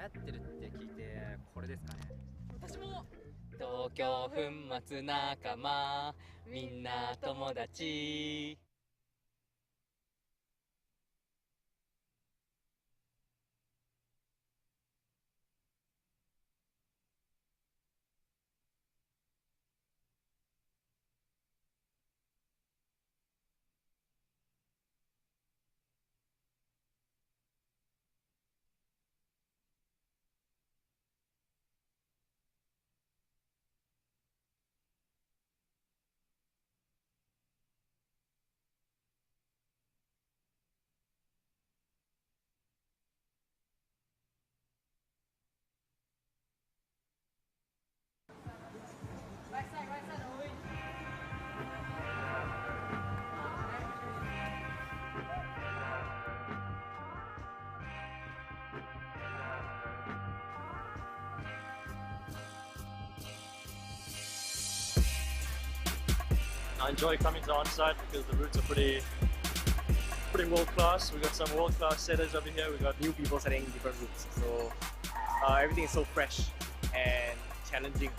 流行ってるって聞いてこれですかね。私も東京粉末仲間みんな友達。I enjoy coming to on-site because the routes are pretty world class. We got some world class setters over here. We got New people setting different routes, so everything is so fresh and challenging.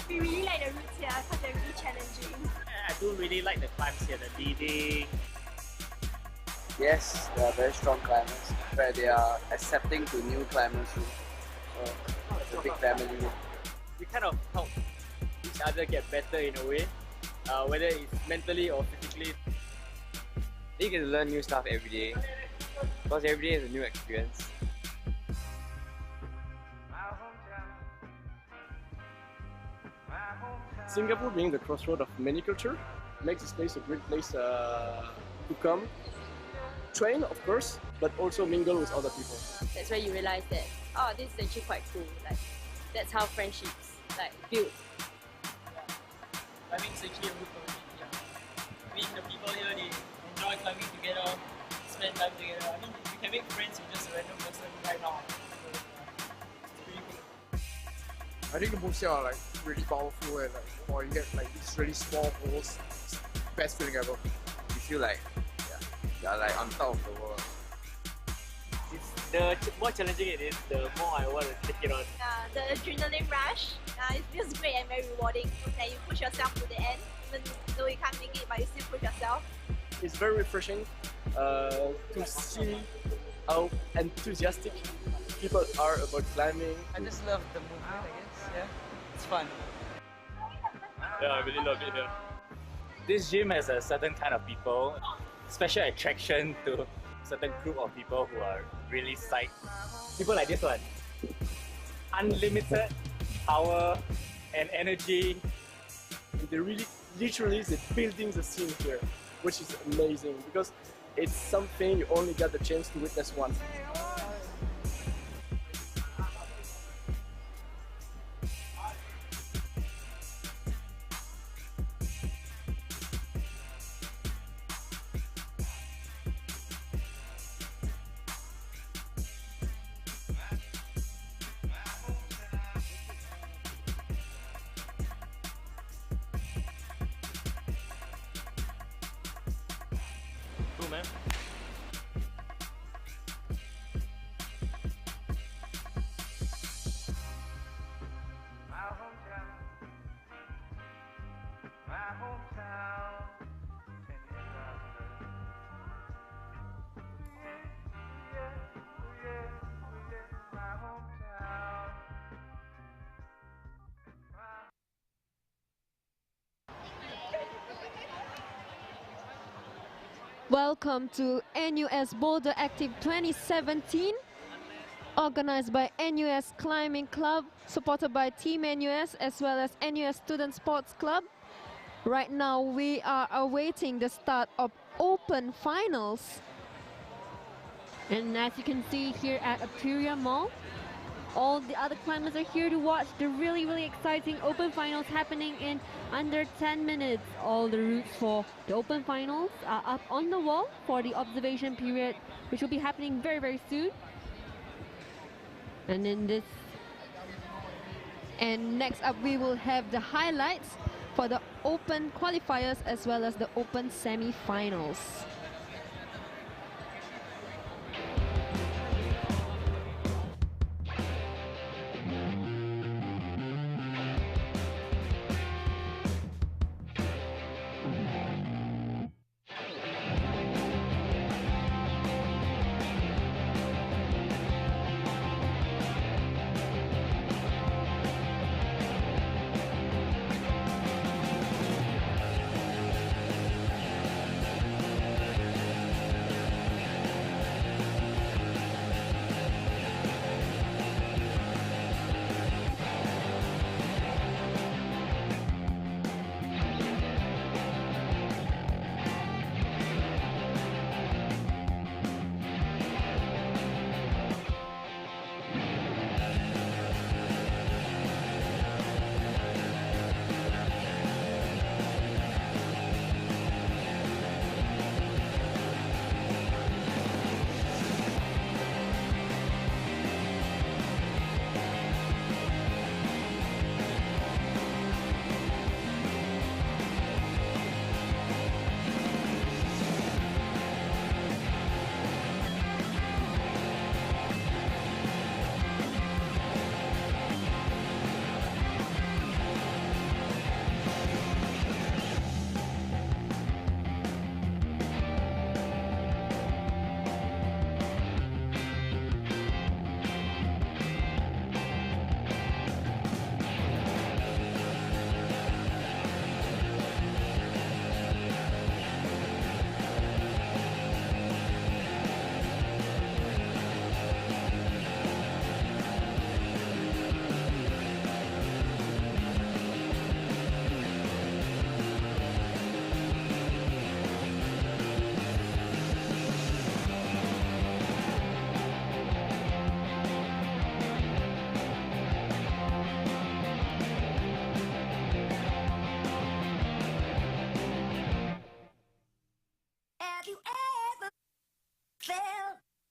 We really like the routes here because they're really challenging. I do really like the climbs here, the leading. Yes, they are very strong climbers, where they are accepting to new climbers too. So it's a big family. We kind of help each other get better in a way, whether it's mentally or physically. You get to learn new stuff every day because every day is a new experience. Singapore being the crossroad of many culture makes this place a great place to come, train of course, but also mingle with other people. That's where you realize that, oh, this is actually quite cool. Like, that's how friendships build. climbing is actually a good community. I mean, the people here, they enjoy climbing together, spend time together. I mean, you can make friends with just a random person right now. So, it's pretty cool. I think the moves here are like really powerful and or you get like these really small holes. Best feeling ever. You feel like you're like on top of the world. The more challenging it is, the more I want to take it on. The adrenaline rush, it feels great and very rewarding. And you push yourself to the end, even though you can't make it, but you still push yourself. It's very refreshing to see how enthusiastic people are about climbing. I just love the movement, I guess. Yeah, it's fun. Yeah, I really love it here. This gym has a certain kind of people, special attraction to certain group of people who are really psyched. People like this one, unlimited power and energy. And they really, literally, they're building the scene here, which is amazing because it's something you only get the chance to witness once. Cool, man. Welcome to NUS Boulderactive 2017, organized by NUS Climbing Club, supported by Team NUS as well as NUS Student Sports Club. Right now we are awaiting the start of Open Finals. And as you can see here at Aperia Mall, all the other climbers are here to watch the really exciting Open Finals happening in under 10 minutes. All the routes for the Open Finals are up on the wall for the observation period, which will be happening very soon. And next up we will have the highlights for the Open qualifiers as well as the Open semi-finals.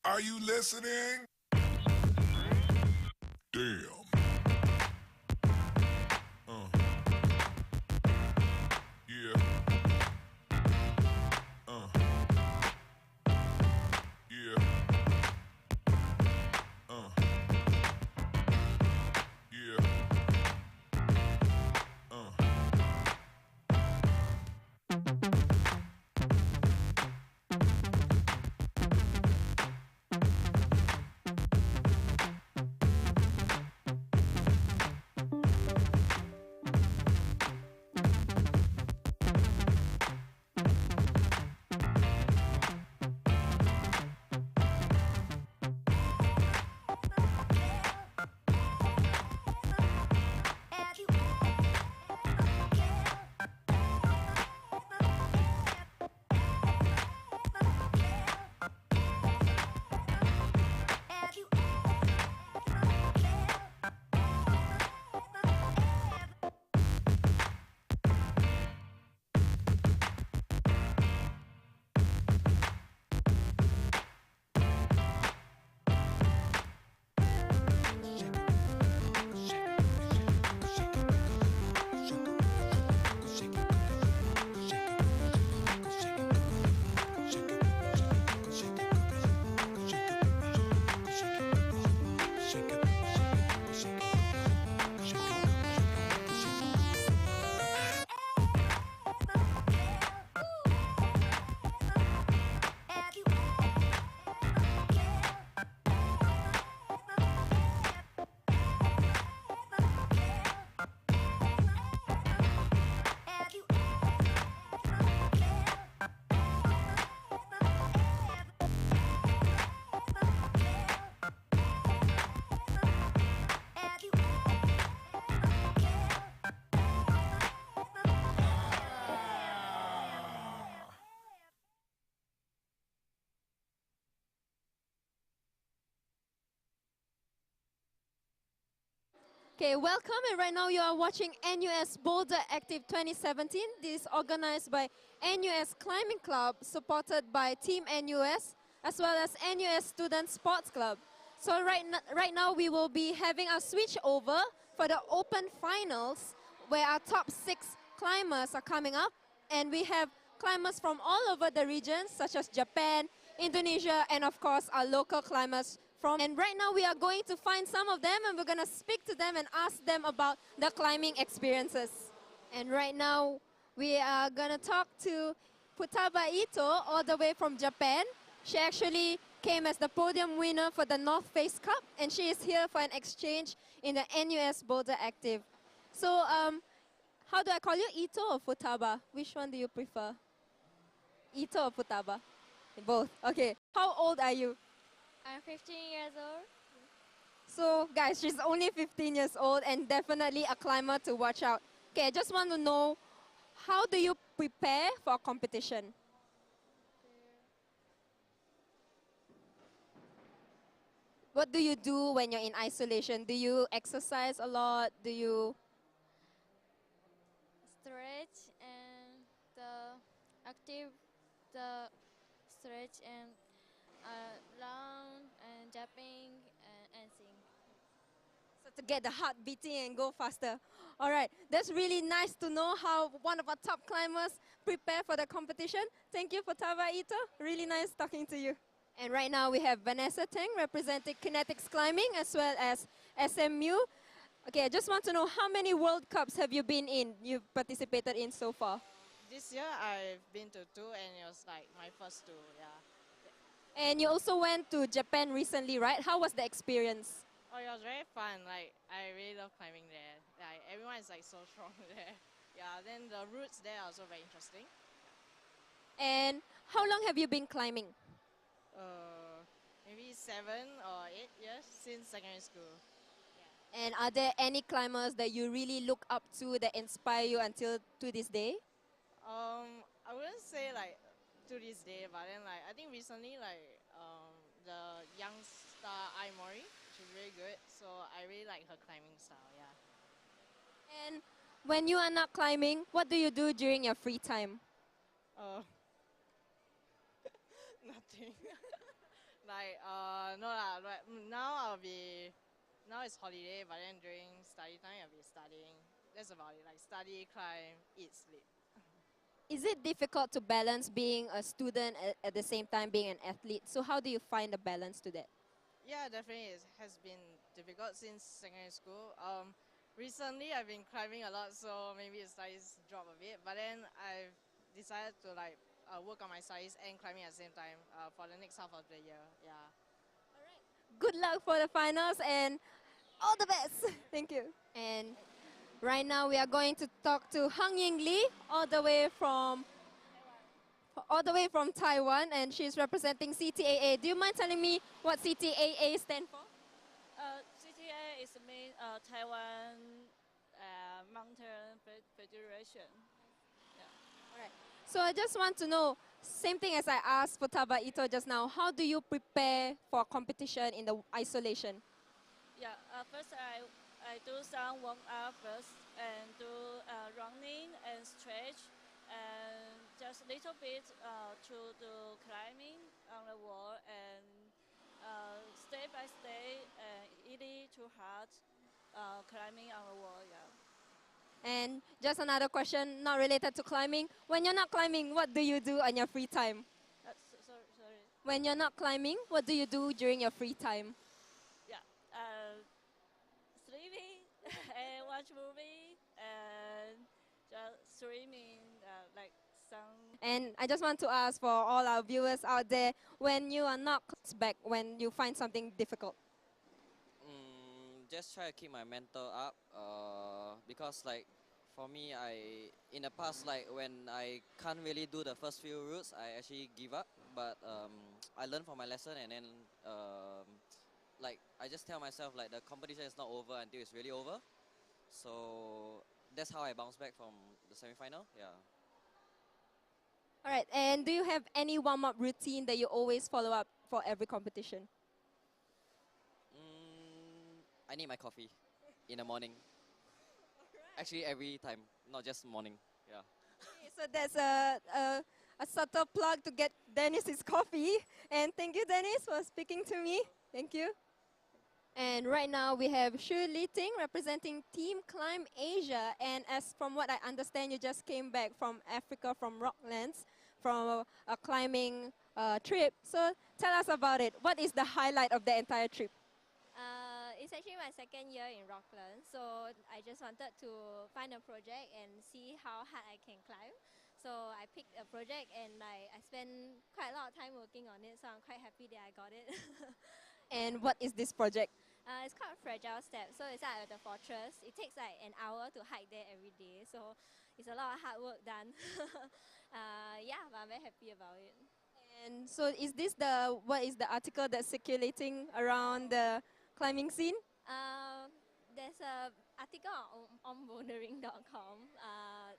Are you listening? Damn. Yeah. Yeah. Yeah. Okay, welcome, and right now you are watching NUS Boulderactive 2017. This is organized by NUS Climbing Club, supported by Team NUS, as well as NUS Student Sports Club. So right now we will be having a switch over for the open finals, where our top 6 climbers are coming up, and we have climbers from all over the regions, such as Japan, Indonesia, and of course our local climbers from. And right now we are going to find some of them, and we're going to speak to them and ask them about the climbing experiences. And right now we are going to talk to Futaba Ito, all the way from Japan. She actually came as the podium winner for the North Face Cup, and she is here for an exchange in the NUS Boulderactive. So how do I call you, Ito or Futaba? Which one do you prefer? Ito or Futaba? Both. Okay. How old are you? I'm 15 years old. So guys, she's only 15 years old and definitely a climber to watch out. Okay, I just want to know, how do you prepare for a competition? What do you do when you're in isolation? Do you exercise a lot? Do you... Stretch and the stretch and round and jumping and sing. So to get the heart beating and go faster. All right, that's really nice to know how one of our top climbers prepare for the competition. Thank you for Tava Ito. Really nice talking to you. And right now we have Vanessa Teng representing Kinetics Climbing as well as SMU. Okay, I just want to know, how many World Cups have you been in, you've participated in so far? This year I've been to 2 and it was like my first 2, yeah. And you also went to Japan recently, right? How was the experience? Oh, it was very fun. Like, I really love climbing there. Like, everyone is like so strong there. Yeah, then the routes there are also very interesting. And how long have you been climbing? Maybe 7 or 8 years since secondary school. Yeah. And are there any climbers that you really look up to that inspire you until to this day? I wouldn't say like to this day, but then like I think recently like the young star Ai Mori, she's really good. So I really like her climbing style. Yeah. And when you are not climbing, what do you do during your free time? Nothing. Like, no lah, but now now it's holiday, but then during study time, I'll be studying. That's about it, like study, climb, eat, sleep. Is it difficult to balance being a student at the same time being an athlete? So how do you find the balance to that? Yeah, definitely it has been difficult since secondary school. Recently I've been climbing a lot, so maybe the studies drop a bit, but then I've decided to like work on my studies and climbing at the same time for the next half of the year, yeah. Good luck for the finals and all the best. Thank you. And right now we are going to talk to Hang Ying Lee all the way from Taiwan, and she's representing CTAA. Do you mind telling me what CTAA stands for? CTA is the main Taiwan Mountain Federation. Yeah. All right. So I just want to know, same thing as I asked for Taba Ito just now, how do you prepare for competition in the isolation? Yeah, first I do some warm up first and do running and stretch and just a little bit to do climbing on the wall and step by step, easy to hard climbing on the wall. Yeah. And just another question, not related to climbing. When you're not climbing, what do you do on your free time? Sorry. When you're not climbing, what do you do during your free time? Yeah, sleeping and watch movie and just streaming like some. And I just want to ask for all our viewers out there, when you are not back, when you find something difficult. Just try to keep my mental up because like for me, in the past, like when I can't really do the first few routes, I actually give up, but I learned from my lesson, and then like I just tell myself like the competition is not over until it's really over, so that's how I bounce back from the semi-final. Yeah. All right, and do you have any warm-up routine that you always follow up for every competition? I need my coffee in the morning. Actually, every time, not just morning. Yeah. Okay, so that's a subtle plug to get Dennis his coffee. And thank you, Dennis, for speaking to me. Thank you. And right now we have Xu Liting representing Team Climb Asia. And as from what I understand, you just came back from Africa, from Rocklands, from a climbing trip. So tell us about it. What is the highlight of the entire trip? It's actually my second year in Rockland, so I just wanted to find a project and see how hard I can climb. So I picked a project and I spent quite a lot of time working on it, so I'm quite happy that I got it. And what is this project? It's called Fragile Step, so it's at the fortress. It takes like an hour to hike there every day, so it's a lot of hard work done. Yeah, but I'm very happy about it. And so is this what is the article that's circulating around the climbing scene? There's an article on bouldering.com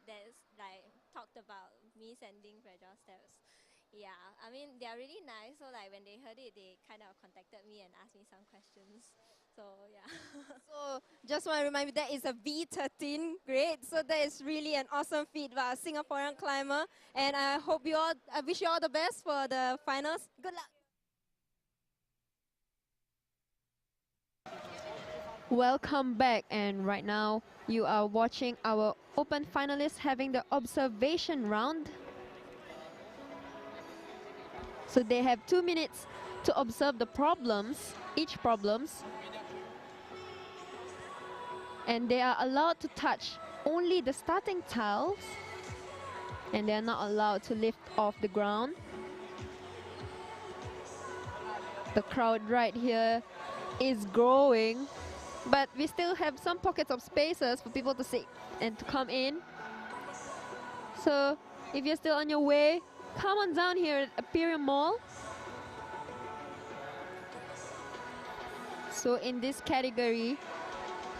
that's like talked about me sending Fragile Steps. Yeah, I mean they're really nice, so like when they heard it, they kind of contacted me and asked me some questions. So yeah. So just want to remind you that is a V13 grade, so that is really an awesome feat by a Singaporean climber. And I wish you all the best for the finals. Good luck. Welcome back, and right now you are watching our open finalists having the observation round. So they have 2 minutes to observe the problems, each problems, and they are allowed to touch only the starting tiles, and they are not allowed to lift off the ground. The crowd right here is growing, but we still have some pockets of spaces for people to sit and to come in. So if you're still on your way, come on down here at Imperial Mall. So in this category,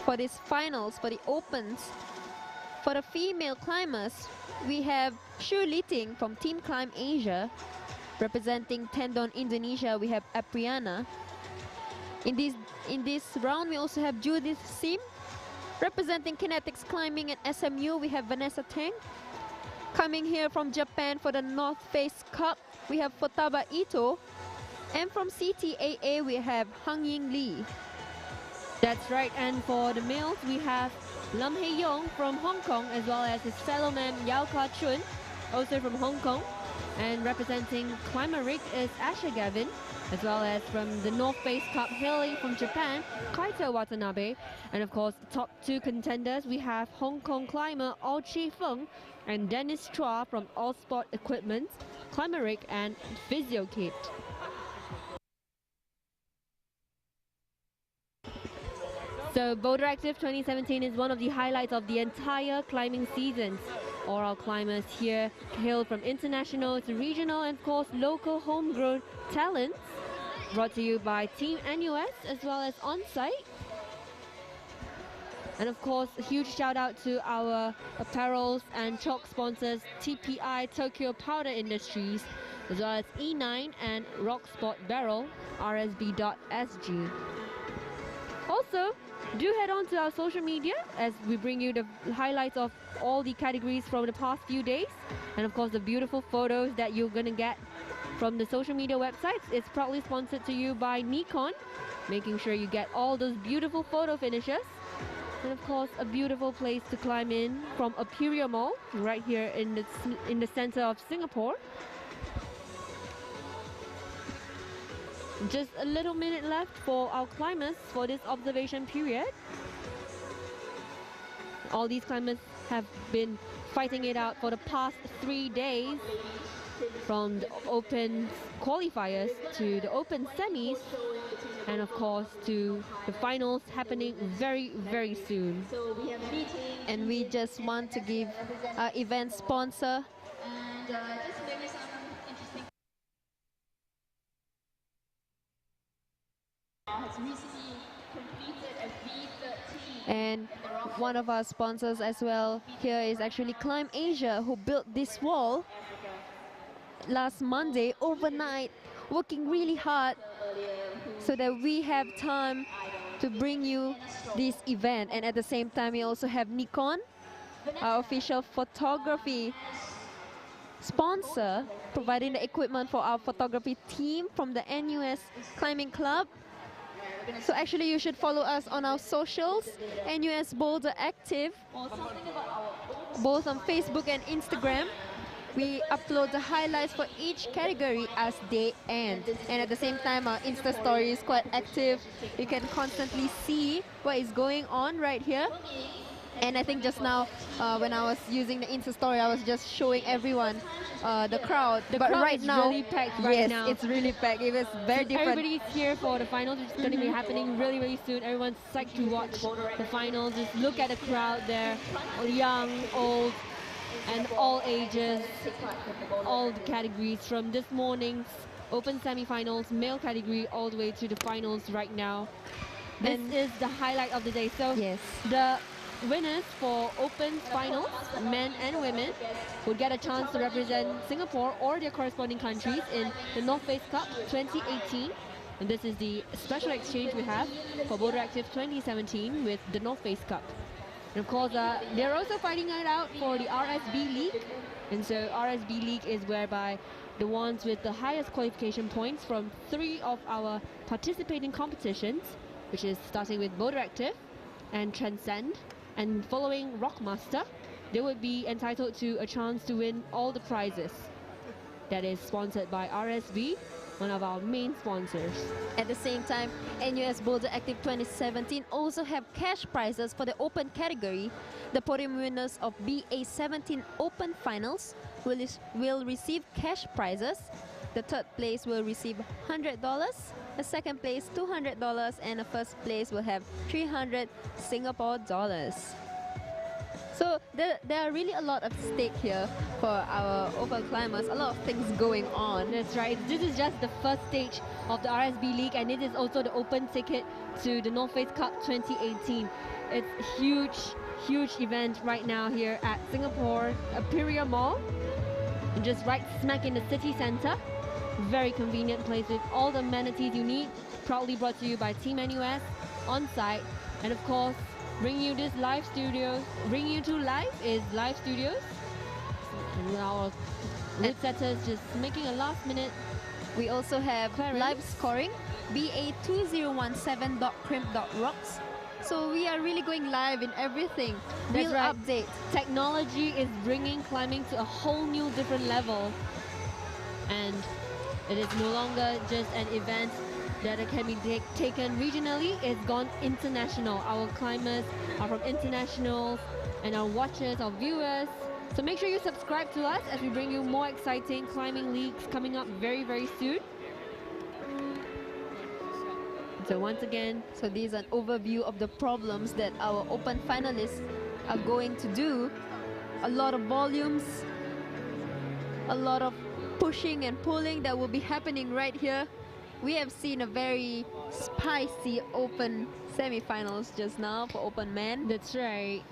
for these finals, for the opens, for the female climbers, we have Xu Liting from Team Climb Asia. Representing Tendon Indonesia, we have Apriana. In this round, we also have Judith Sim. Representing Kinetics Climbing and SMU, we have Vanessa Tang. Coming here from Japan for the North Face Cup, we have Futaba Ito. And from CTAA, we have Hung Ying Lee. That's right, and for the males, we have Lam Hei Yong from Hong Kong, as well as his fellow man Yao Ka Chun, also from Hong Kong. And representing Climber Rig is Asher Gavin, as well as from the North Face Cup hailing from Japan, Kaito Watanabe. And of course, top two contenders, we have Hong Kong climber Au Chi Feng and Dennis Chua from All Sport Equipment, Climber Rig and Physio Kit. So Boulderactive 2017 is one of the highlights of the entire climbing season. All our climbers here hail from international to regional and of course local homegrown talents. Brought to you by Team NUS as well as On-Site. And of course, a huge shout out to our apparels and chalk sponsors TPI Tokyo Powder Industries, as well as E9 and Rock Sport Barrel, rsb.sg. Also, do head on to our social media as we bring you the highlights of all the categories from the past few days. And of course, the beautiful photos that you're gonna get from the social media websites. It's proudly sponsored to you by Nikon, making sure you get all those beautiful photo finishes. And of course, a beautiful place to climb in from Imperial Mall, right here in the center of Singapore. Just a little minute left for our climbers for this observation period. All these climbers have been fighting it out for the past 3 days, from the Open qualifiers to the Open semis, and of course to the finals happening very, very soon. And we just want to give our event sponsor and one of our sponsors as well here is actually Climb Asia, who built this wall last Monday overnight, working really hard so that we have time to bring you this event. And at the same time, we also have Nikon, our official photography sponsor, providing the equipment for our photography team from the NUS Climbing Club. So actually you should follow us on our socials, NUS Boulderactive, both on Facebook and Instagram. We upload the highlights for each category as they end. And at the same time, our Insta story is quite active. You can constantly see what is going on right here. And I think just now, when I was using the Insta story, I was just showing everyone the crowd. The but crowd right is now, really packed right now. Yes, it's really packed. It was very different. Everybody's here for the finals, which is going to be happening really, really soon. Everyone's psyched to watch the finals. Just look at the crowd there, young, old, and all ages, all the categories from this morning's Open semi-finals, male category, all the way to the finals right now. This is the highlight of the day. So yes, the winners for Open finals, men and women, would get a chance to represent Singapore or their corresponding countries in the North Face Cup 2018. And this is the special exchange we have for Boulderactive 2017 with the North Face Cup. And of course, they're also fighting it out for the RSB League. And so RSB League is whereby the ones with the highest qualification points from 3 of our participating competitions, which is starting with Boulderactive and Transcend, and following Rockmaster, they would be entitled to a chance to win all the prizes. That is sponsored by RSB, one of our main sponsors. At the same time, NUS Boulderactive 2017 also have cash prizes for the Open category. The podium winners of BA17 Open Finals will receive cash prizes. The third place will receive $100, the second place $200, and the first place will have 300 Singapore dollars. So there are really a lot at stake here for our Open climbers, a lot of things going on. That's right. This is just the first stage of the RSB League, and it is also the Open ticket to the North Face Cup 2018. It's a huge, huge event right now here at Singapore Imperial Mall, just right smack in the city center. Very convenient place with all the amenities you need. Proudly brought to you by Team NUS, On-Site, and of course, bringing you this live studios. Bringing you to live is Live Studios. And our route setters just making a last-minute We also have live scoring, BA2017.crimp.rocks. So we are really going live in everything. That's Real right. update. Technology is bringing climbing to a whole new different level. And it is no longer just an event that can be taken regionally. It's gone international. Our climbers are from internationals, and our watchers, our viewers. So make sure you subscribe to us as we bring you more exciting climbing leagues coming up very, very soon. So once again, so this is an overview of the problems that our open finalists are going to do. A lot of volumes, a lot of pushing and pulling that will be happening right here. We have seen a very spicy open semi-finals just now for open men. That's right.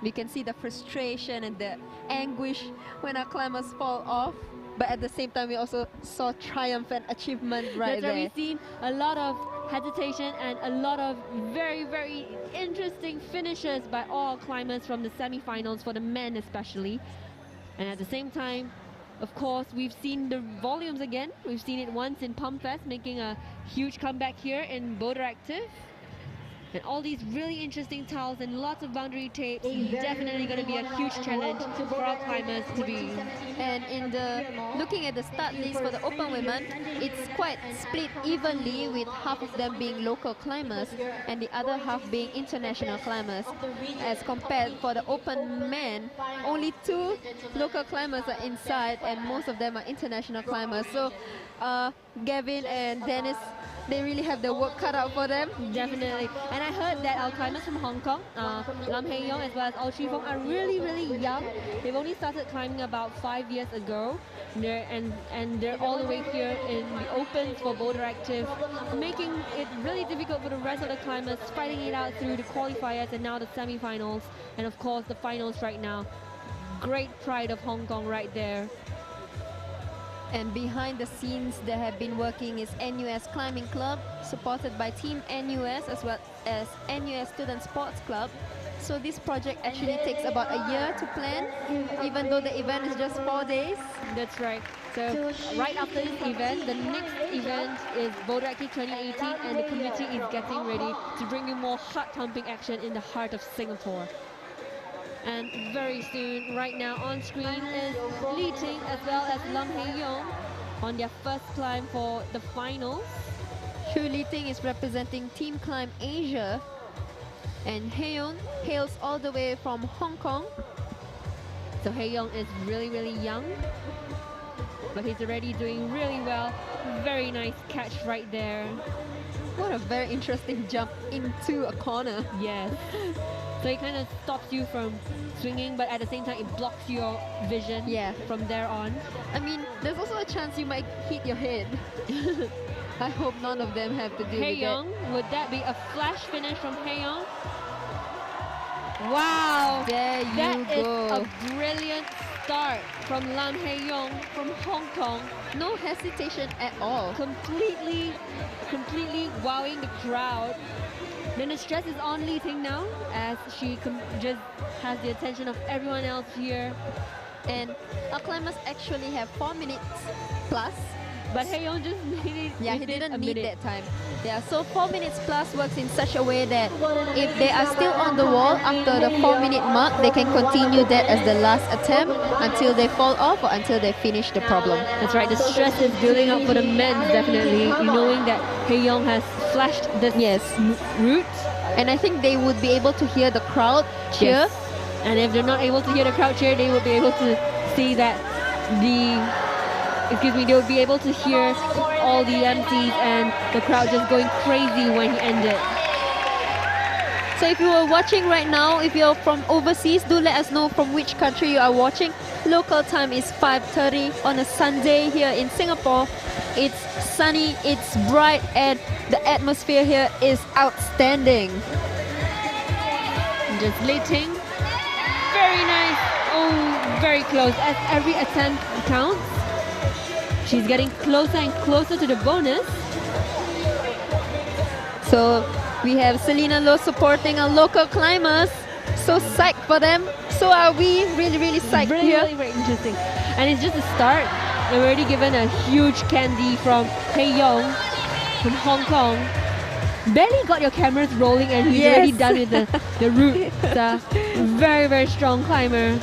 We can see the frustration and the anguish when our climbers fall off. But at the same time, we also saw triumph and achievement right there. We've seen a lot of hesitation and a lot of very, very interesting finishes by all climbers from the semi-finals, for the men especially. And at the same time, of course, we've seen the volumes again. We've seen it once in Pumpfest, making a huge comeback here in Boulderactive. And all these really interesting tiles and lots of boundary tapes, definitely going to be a huge challenge for our climbers to be. And in the looking at the start list for the open women, it's quite split evenly, with half of them being local climbers and the other half being international climbers. As compared for the open men, only 2 local climbers are inside and most of them are international climbers. So Gavin and Dennis, they really have the work cut out for them. Definitely. And I heard that our climbers from Hong Kong, Lam Hei Yong as well as Ao Chi Fong, are really, really young. They've only started climbing about 5 years ago. They're all the way here in the opens for Boulderactive, making it really difficult for the rest of the climbers, fighting it out through the qualifiers and now the semi-finals, and of course the finals right now. Great pride of Hong Kong right there. And behind the scenes that have been working is NUS Climbing Club, supported by Team NUS as well as NUS Student Sports Club. So this project actually takes about a year to plan, even though the event is just 4 days. That's right. So right after this event, the next event is Boulderactive 2018, and the committee is getting ready to bring you more heart-pumping action in the heart of Singapore. And very soon, right now on screen is Li Ting as well as Lam Hei Yong on their first climb for the finals. Xu Li Ting is representing Team Climb Asia, and Hei Yong hails all the way from Hong Kong. So Hei Yong is really, really young, but he's already doing really well. Very nice catch right there. What a very interesting jump into a corner. Yes. So it kind of stops you from swinging, but at the same time it blocks your vision from there on. I mean, there's also a chance you might hit your head. I hope none of them have to do Hei with Yong, would that be a flash finish from Hei Yong? Wow! There you that go. Is a brilliant start from Lam Hei Yong from Hong Kong. No hesitation at all. Completely wowing the crowd. Then the stress is on Li Ting now, as she just has the attention of everyone else here. And our climbers actually have 4 minutes plus. But Hei Yong just made it. Yeah, he didn't need that time. Yeah, so 4 minutes plus works in such a way that if they are still on the wall after the 4-minute mark, they can continue that as the last attempt until they fall off or until they finish the problem. That's right, the stress is building up for the men, definitely, knowing that Hei Yong has flashed this route. And I think they would be able to hear the crowd cheer. Yes. And if they're not able to hear the crowd cheer, they will be able to see that they would be able to hear all the MCs and the crowd just going crazy when he ended. So if you are watching right now, if you're from overseas, do let us know from which country you are watching. Local time is 5:30 on a Sunday here in Singapore. It's sunny, it's bright, and the atmosphere here is outstanding. Just Li Ting. Very nice. Oh, very close. As every attempt counts. She's getting closer and closer to the bonus. So we have Selena Low supporting our local climbers. So psyched for them. So are we. Really, really psyched here. Really, very interesting. And it's just a start. I'm already given a huge candy from Hei Yong from Hong Kong. Barely got your cameras rolling and he's already done with the route. The very, very strong climber.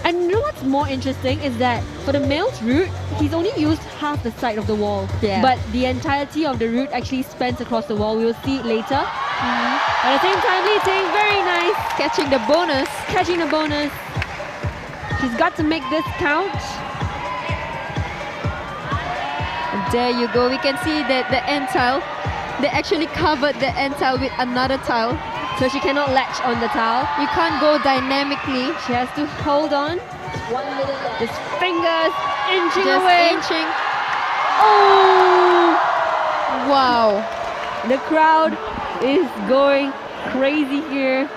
And you know what's more interesting is that for the male's route, he's only used half the side of the wall. Yeah. But the entirety of the route actually spans across the wall. We'll see it later. At the same time, Li Ting, very nice. Catching the bonus. Catching the bonus. She's got to make this count. And there you go. We can see that the end tile, they actually covered the end tile with another tile. So she cannot latch on the tile. You can't go dynamically. She has to hold on. Just fingers inching Just away. inching. Oh! Wow. The crowd is going crazy here.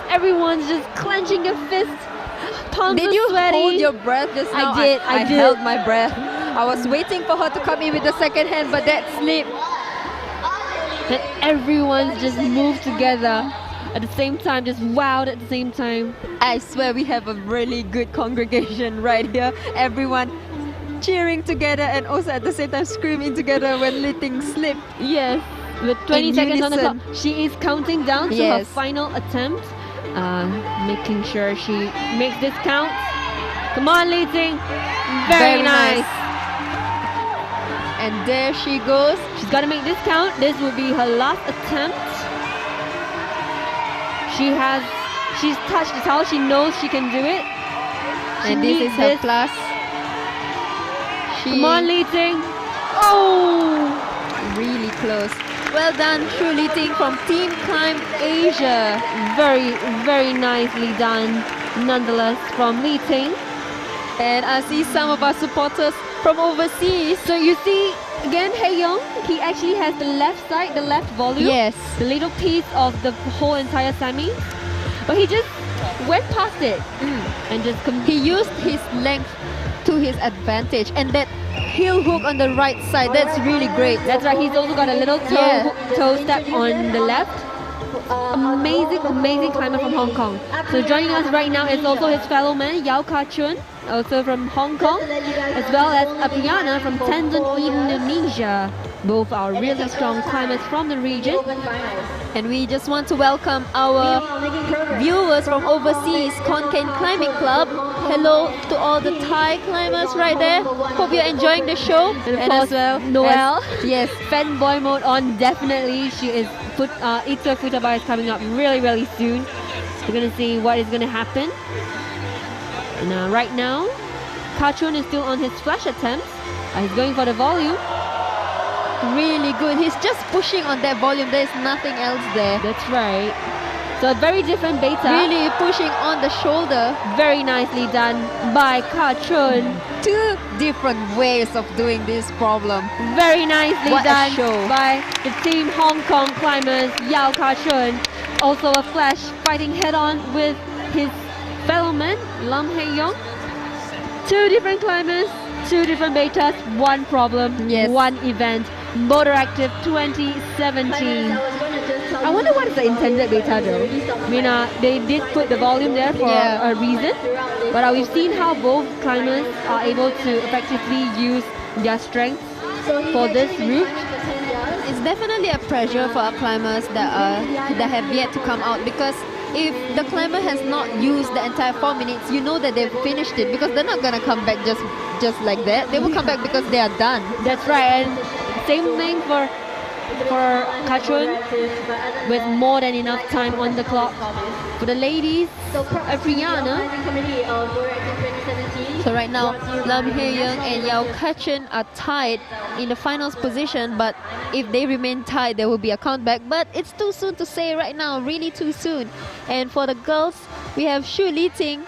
Everyone's just clenching their fists. Palms Did are you sweaty. hold your breath just now? I did. I held my breath. I was waiting for her to come in with the second hand, but that slipped. And everyone's just moved together at the same time, just wowed at the same time. I swear we have a really good congregation right here. Everyone cheering together and also at the same time screaming together when Li Ting slipped. Yes, with 20 seconds on the clock. unison. She is counting down to her final attempt. Making sure she makes this count. Come on, Li Ting. Very nice. And there she goes. She's got to make this count. This will be her last attempt. She's touched the towel. She knows she can do it. And this is her plus. Come on, Li Ting. Oh! Really close. Well done, Shu Li Ting from Team Climb Asia. Very, very nicely done, nonetheless, from Li Ting. And I see some of our supporters from overseas. So you see, again, Hei Yong, he actually has the left side, the left volume. Yes. The little piece of the whole entire semi. But he just went past it. And just he used his length to his advantage. And that heel hook on the right side, that's really great. That's right, he's also got a little toe step on the left. Amazing, amazing climber from Hong Kong. So joining us right now is also his fellow man, Yao Ka Chun, also from Hong Kong, as well as Apriana from Tendon, Indonesia. Both are really strong climbers from the region. And we just want to welcome our viewers from overseas, Concane Climbing Club. Hello to all the Thai climbers right there. Hope you're enjoying the show. And as well, Noelle. Yes, fanboy mode on, definitely. She is Itza Futaba is coming up really, really soon. We're gonna see what is gonna happen. And right now, Kachun is still on his flash attempts. He's going for the volume. Really good. He's just pushing on that volume. There's nothing else there. That's right. So a very different beta. Really pushing on the shoulder. Very nicely done by Kachun. Two different ways of doing this problem. Very nicely done show. by the Team Hong Kong climbers, Yao Kachun. Also a flash fighting head-on with his fellow man, Lam Hei Yong. Two different climbers, two different betas, one problem, one event. Boulderactive 2017. I wonder what is the intended beta though. I mean, they did put the volume there for a reason, but we've seen how both climbers are able to effectively use their strength for this route. It's definitely a pressure for our climbers that have yet to come out, because if the climber has not used the entire 4 minutes, you know that they've finished it, because they're not gonna come back just like that. They will come back because they are done. That's right, and same thing for Kachun, with more than enough time on the clock. For the ladies, Apriana. So right now, Lam Hei Young and Yao Kachun are tied in the finals position, but if they remain tied, there will be a comeback. But it's too soon to say right now, really too soon. And for the girls, we have Shu Li Ting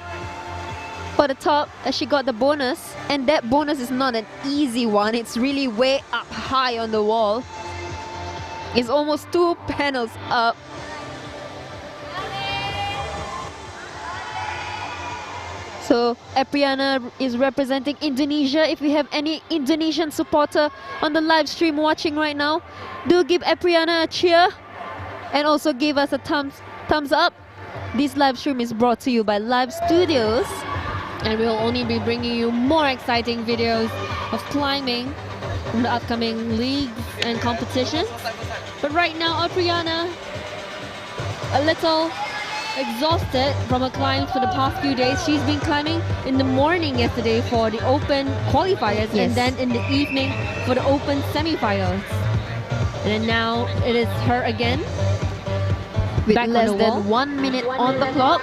for the top, as she got the bonus. And that bonus is not an easy one. It's really way up high on the wall. It's almost 2 panels up. So Apriana is representing Indonesia. If we have any Indonesian supporter on the live stream watching right now, do give Apriana a cheer and also give us a thumbs up. This live stream is brought to you by Live Studios. And we'll only be bringing you more exciting videos of climbing from the upcoming leagues and competitions. But right now, Apriana, a little exhausted from her climbs for the past few days. She's been climbing in the morning yesterday for the open qualifiers, and then in the evening for the open semi-finals. And then now it is her again. With back less on the wall. than 1 minute on the clock.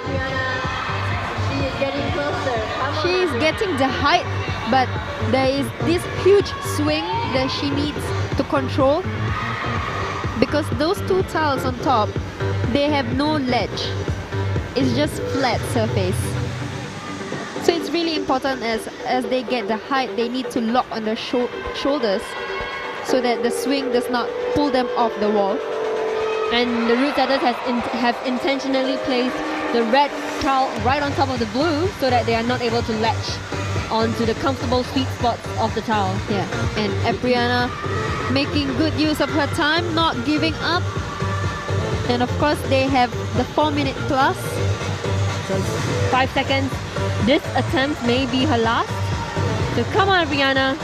She is getting closer. She is getting the height, but there is this huge swing that she needs to control, because those two tiles on top, they have no ledge. It's just flat surface. So it's really important as they get the height, they need to lock on their shoulders so that the swing does not pull them off the wall. And the route setters have intentionally placed the red tile right on top of the blue so that they are not able to latch onto the comfortable sweet spots of the tile. Yeah, and Apriana making good use of her time, not giving up. And of course they have the 4 minute plus. So 5 seconds. This attempt may be her last. So come on, Apriana.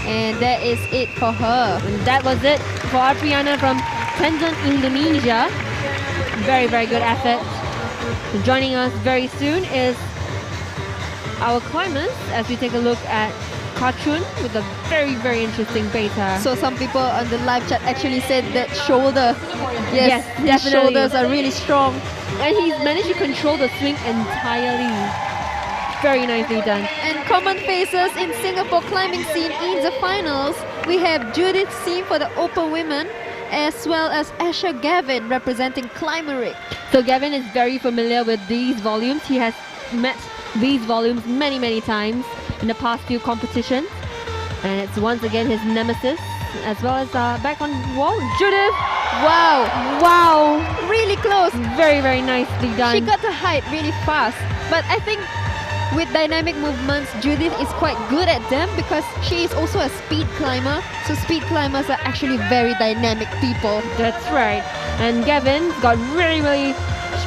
And that is it for her. And that was it for Apriana from Tenzin, Indonesia. Very, very good effort. Joining us very soon is our climbers as we take a look at Kachun with a very, very interesting beta. So some people on the live chat actually said that shoulder. Yes, his definitely. shoulders are really strong. And he's managed to control the swing entirely. Very nicely done. And common faces in Singapore climbing scene in the finals. We have Judith Sim for the open women, as well as Asher Gavin representing Climeric. So Gavin is very familiar with these volumes. He has met these volumes many, many times in the past few competitions. And it's once again his nemesis, as well as back on wall, Judith. Wow, wow, really close. Very, very nicely done. She got the height really fast, but I think with dynamic movements, Judith is quite good at them because she is also a speed climber. So speed climbers are actually very dynamic people. That's right. And Gavin's got really, really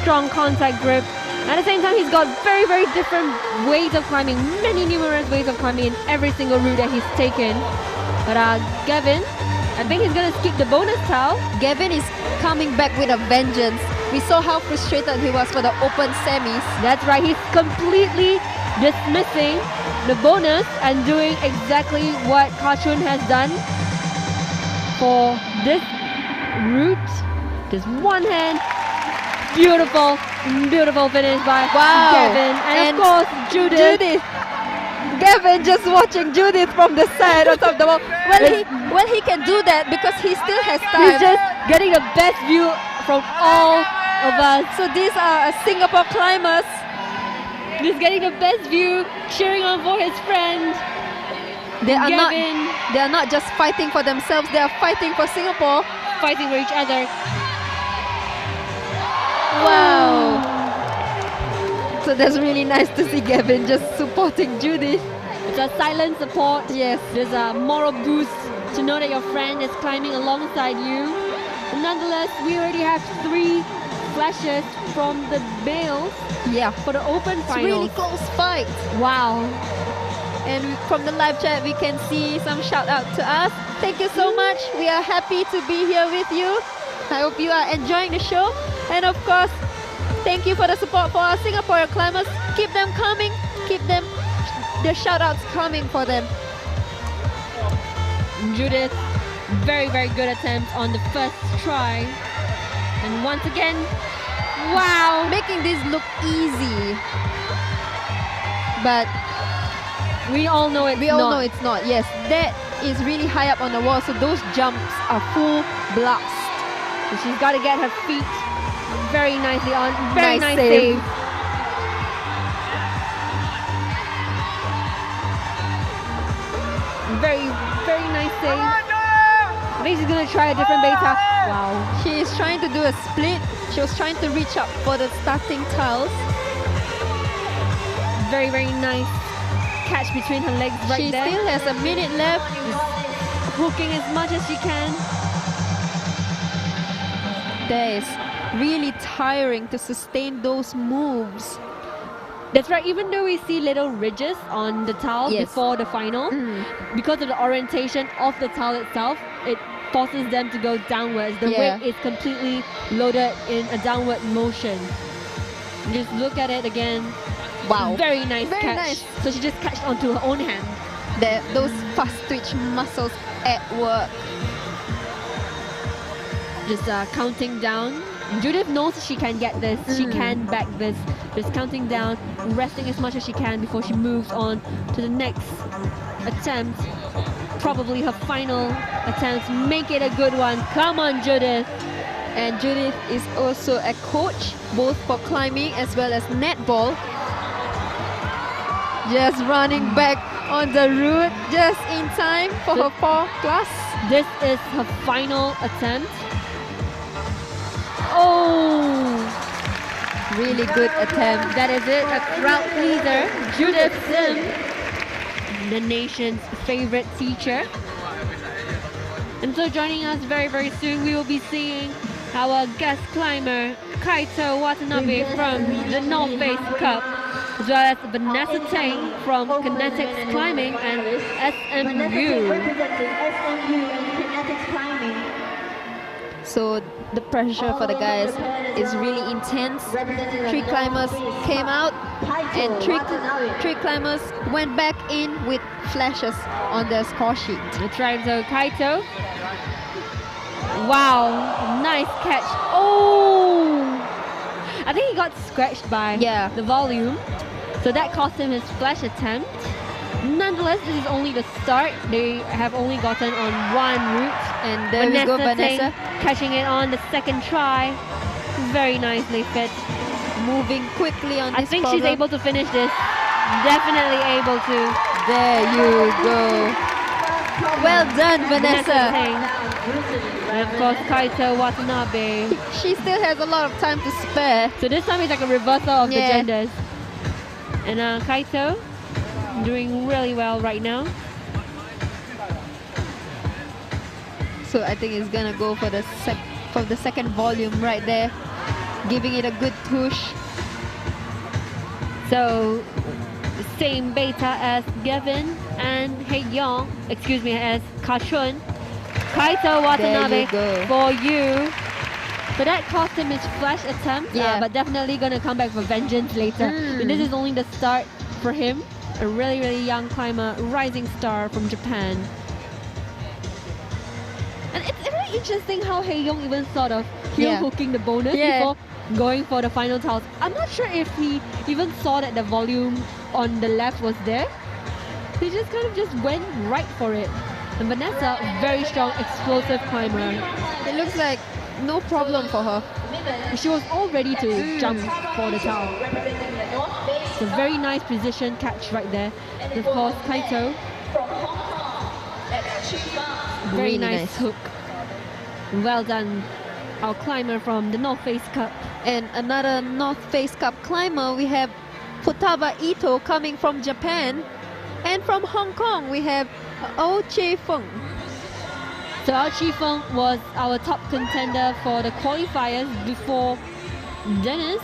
strong contact grip. At the same time, he's got very, very different ways of climbing, many numerous ways of climbing in every single route that he's taken. But Gavin, I think he's going to skip the bonus tile. Gavin is coming back with a vengeance. We saw how frustrated he was for the open semis. That's right, he's completely dismissing the bonus and doing exactly what Kachun has done for this route. Just one hand. Beautiful, beautiful finish by Gavin. And of course, Judith. Gavin just watching Judith from the side on top of the wall. Well, he can do that because he still has time. He's just getting the best view from all of us. So these are Singapore climbers. He's getting the best view, cheering on for his friend. They are Gavin. not just fighting for themselves, they are fighting for Singapore. Fighting for each other. Wow. So that's really nice to see Gavin just supporting Judith. It's a silent support. Yes. There's a moral boost to know that your friend is climbing alongside you. But nonetheless, we already have 3 flashes from the males. Yeah. For the open finals. It's really close fight. Wow. And from the live chat, we can see some shout out to us. Thank you so much. We are happy to be here with you. I hope you are enjoying the show. And of course, thank you for the support for our Singaporean climbers. Keep them coming. Keep them, the shout outs coming for them. Judith, very, very good attempt on the first try. And once again, wow. Making this look easy. But we all know it's not. We all know it's not. Yes, that is really high up on the wall. So those jumps are full blast. So she's got to get her feet very nicely on. Very nice save. Very, very nice save. I think she's going to try a different beta. Wow. She is trying to do a split. She was trying to reach up for the starting tiles. Very, very nice catch between her legs right there. She still has a minute left. Hooking as much as she can. That is really tiring to sustain those moves. That's right, even though we see little ridges on the towel Yes. before the final, because of the orientation of the towel itself, it forces them to go downwards. The weight is completely loaded in a downward motion. Just look at it again. Wow. Very nice Very catch. nice. So she just catched onto her own hand. Those fast twitch muscles at work. Just counting down. Judith knows she can get this. She can back this. Just counting down, resting as much as she can before she moves on to the next attempt. Probably her final attempt. Make it a good one. Come on, Judith. And Judith is also a coach, both for climbing as well as netball. Just running back on the route just in time for her 4 class. This is her final attempt. Oh! Really good attempt. That is it, a crowd pleaser. Judith Sim, the nation's favorite teacher. And so joining us very, very soon, we will be seeing our guest climber, Kaito Watanabe from the North Face Cup, as well as Vanessa Tang from Kinetics Climbing and SMU. So the pressure for the guys is really intense. 3 climbers came out and 3 climbers went back in with flashes on their score sheet. That's right, so Kaito. Wow, nice catch. Oh! I think he got scratched by the volume. So that cost him his flash attempt. Nonetheless, this is only the start. They have only gotten on 1 route. And there we go, Vanessa. Catching it on the second try. Very nicely fit. Moving quickly on this I think problem. she's able to finish this. Definitely able to. There you go. Well done, Vanessa. And of course, Kaito Watanabe. She still has a lot of time to spare. So this time it's like a reversal of the genders. And Kaito doing really well right now. So I think it's gonna go for the second volume right there, giving it a good push. So same beta as Gavin and Haeyong, excuse me, as Kachun. Kaito Watanabe for you. So that cost him his flash attempt, but definitely gonna come back for vengeance later. And this is only the start for him. A really, really young climber, rising star from Japan. And it's really interesting how Haeyong even thought of heel hooking the bonus before going for the final tiles. I'm not sure if he even saw that the volume on the left was there. He just kind of just went right for it. And Vanessa, very strong, explosive climber. It looks like no problem for her. She was all ready to jump for the towel. It's a very nice precision catch right there. And of course, Kaito. Very Really nice nice. hook. Well done, our climber from the North Face Cup. And another North Face Cup climber, we have Futaba Ito coming from Japan. And from Hong Kong, we have Oh Che Feng. So our Chi Feng was our top contender for the qualifiers before Dennis.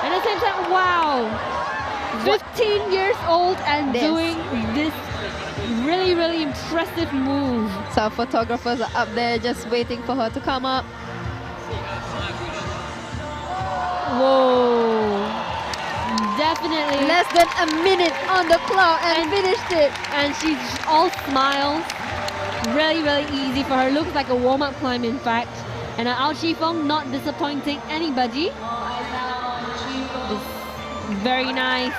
And at the same time, wow! 15 years old and doing this really, really impressive move. So our photographers are up there just waiting for her to come up. Whoa! Definitely. Less than a minute on the clock and finished it. And she's all smiles. Really, really easy for her. Looks like a warm-up climb, in fact. And Ao Chi Feng not disappointing anybody. Just very nice.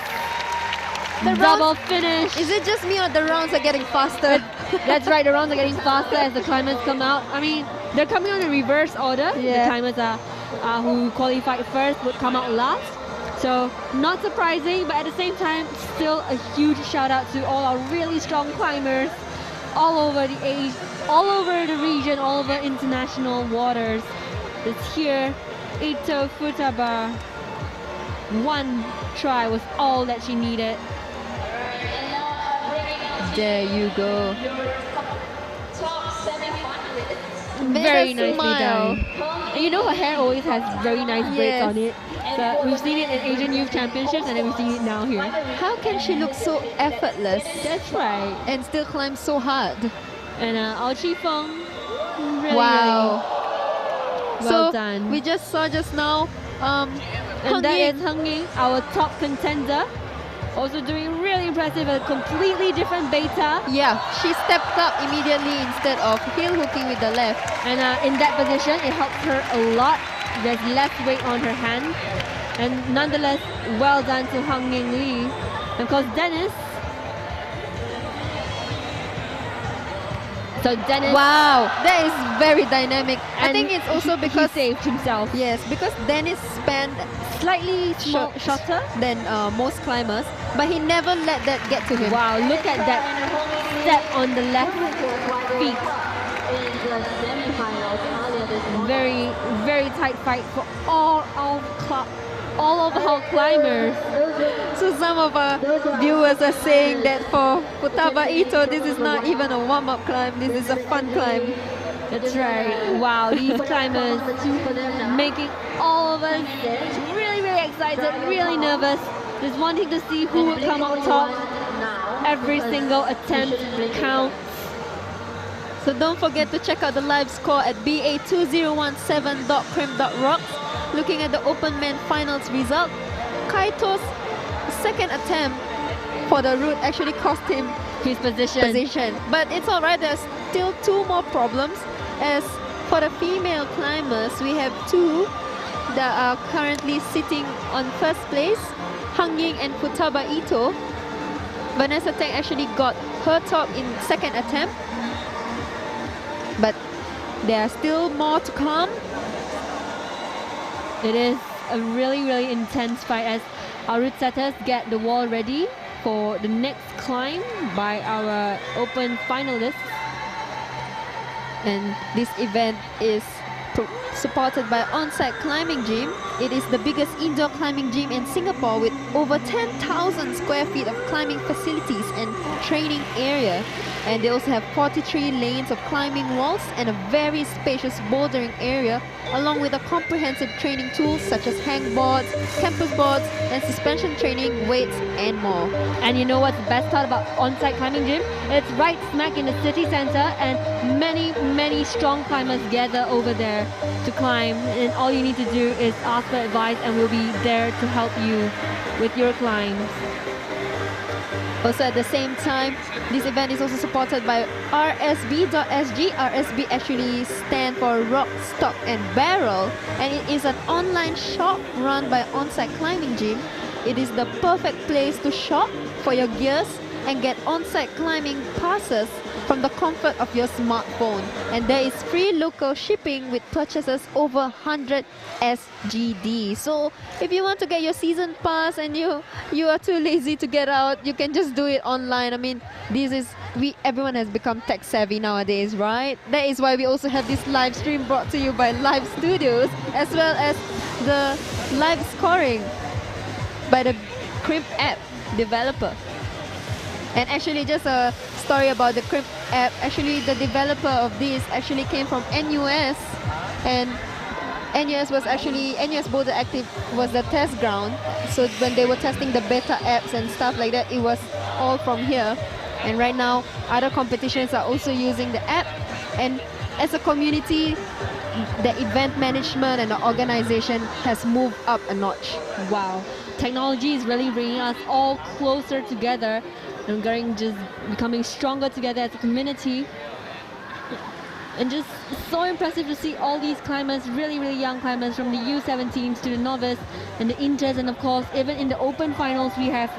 The Double rounds, finish. Is it just me or the rounds are getting faster? That's right, the rounds are getting faster as the climbers come out. I mean, they're coming on in reverse order. The climbers who qualified first would come out last. So, not surprising, but at the same time, still a huge shout out to all our really strong climbers all over the age, all over the region, all over international waters. It's here, Ito Futaba. 1 try was all that she needed. There you go. Made very us nicely smile. done. And you know her hair always has very nice braids Yes. on it. So we've seen it in Asian Youth Championships and then we've seen it now here. How can she look so effortless? That's right. And still climb so hard. And our Chi Feng, really, Wow. really well So done. we just saw just now And that Ying. is Hung Ying, our top contender. Also doing really impressive, a completely different beta. Yeah, she stepped up immediately instead of heel hooking with the left. And in that position, it helps her a lot. There's less weight on her hand. And nonetheless, well done to Hung Ying Lee. And of course, Dennis. So Dennis. Wow, that is very dynamic. I And think it's also because he saved himself. Yes, because Dennis spanned Slightly shorter than most climbers, but he never let that get to him. Wow, look at that step on the left feet. Very, very tight fight for all of our climbers. So some of our viewers are saying that for Futaba Ito, this is not even a warm-up climb, this is a fun climb. That's right. Wow, these climbers making all of us really, really excited, really nervous, just wanting to see who will come out top. Every single attempt counts. So don't forget to check out the live score at ba2017.crim.rocks. Looking at the open men finals result, Kaito's second attempt for the route actually cost him his position. But it's alright, there's still two more problems. As for the female climbers, we have two that are currently sitting on first place, Hung Ying and Futaba Ito. Vanessa Teng actually got her top in second attempt, but there are still more to come. It is a really, really intense fight as our route setters get the wall ready for the next climb by our open finalists. And this event is supported by On-Site Climbing Gym. It is the biggest indoor climbing gym in Singapore with over 10,000 square feet of climbing facilities and training area. And they also have 43 lanes of climbing walls and a very spacious bouldering area, along with a comprehensive training tools such as hangboards, campus boards, and suspension training, weights, and more. And you know what's the best part about On-Site Climbing Gym? It's right smack in the city center, and many, many strong climbers gather over there to climb. And all you need to do is ask for advice, and we'll be there to help you with your climbs. Also at the same time, this event is also supported by rsb.sg. RSB actually stands for Rock, Stock and Barrel, and it is an online shop run by On-Site Climbing Gym. It is the perfect place to shop for your gears and get on-site climbing passes from the comfort of your smartphone. And there is free local shipping with purchases over 100 SGD. So if you want to get your season pass and you are too lazy to get out, you can just do it online. I mean, everyone has become tech savvy nowadays, right? That is why we also have this live stream brought to you by Live Studios, as well as the live scoring by the Crimp app developer. And actually, just a story about the Crimp app. Actually, the developer of this actually came from NUS, and NUS Boulderactive was the test ground. So when they were testing the beta apps and stuff like that, it was all from here. And right now, other competitions are also using the app. And as a community, the event management and the organization has moved up a notch. Wow, technology is really bringing us all closer together and just becoming stronger together as a community. And just so impressive to see all these climbers, really, really young climbers from the U17s to the novice and the inters, and of course, even in the open finals, we have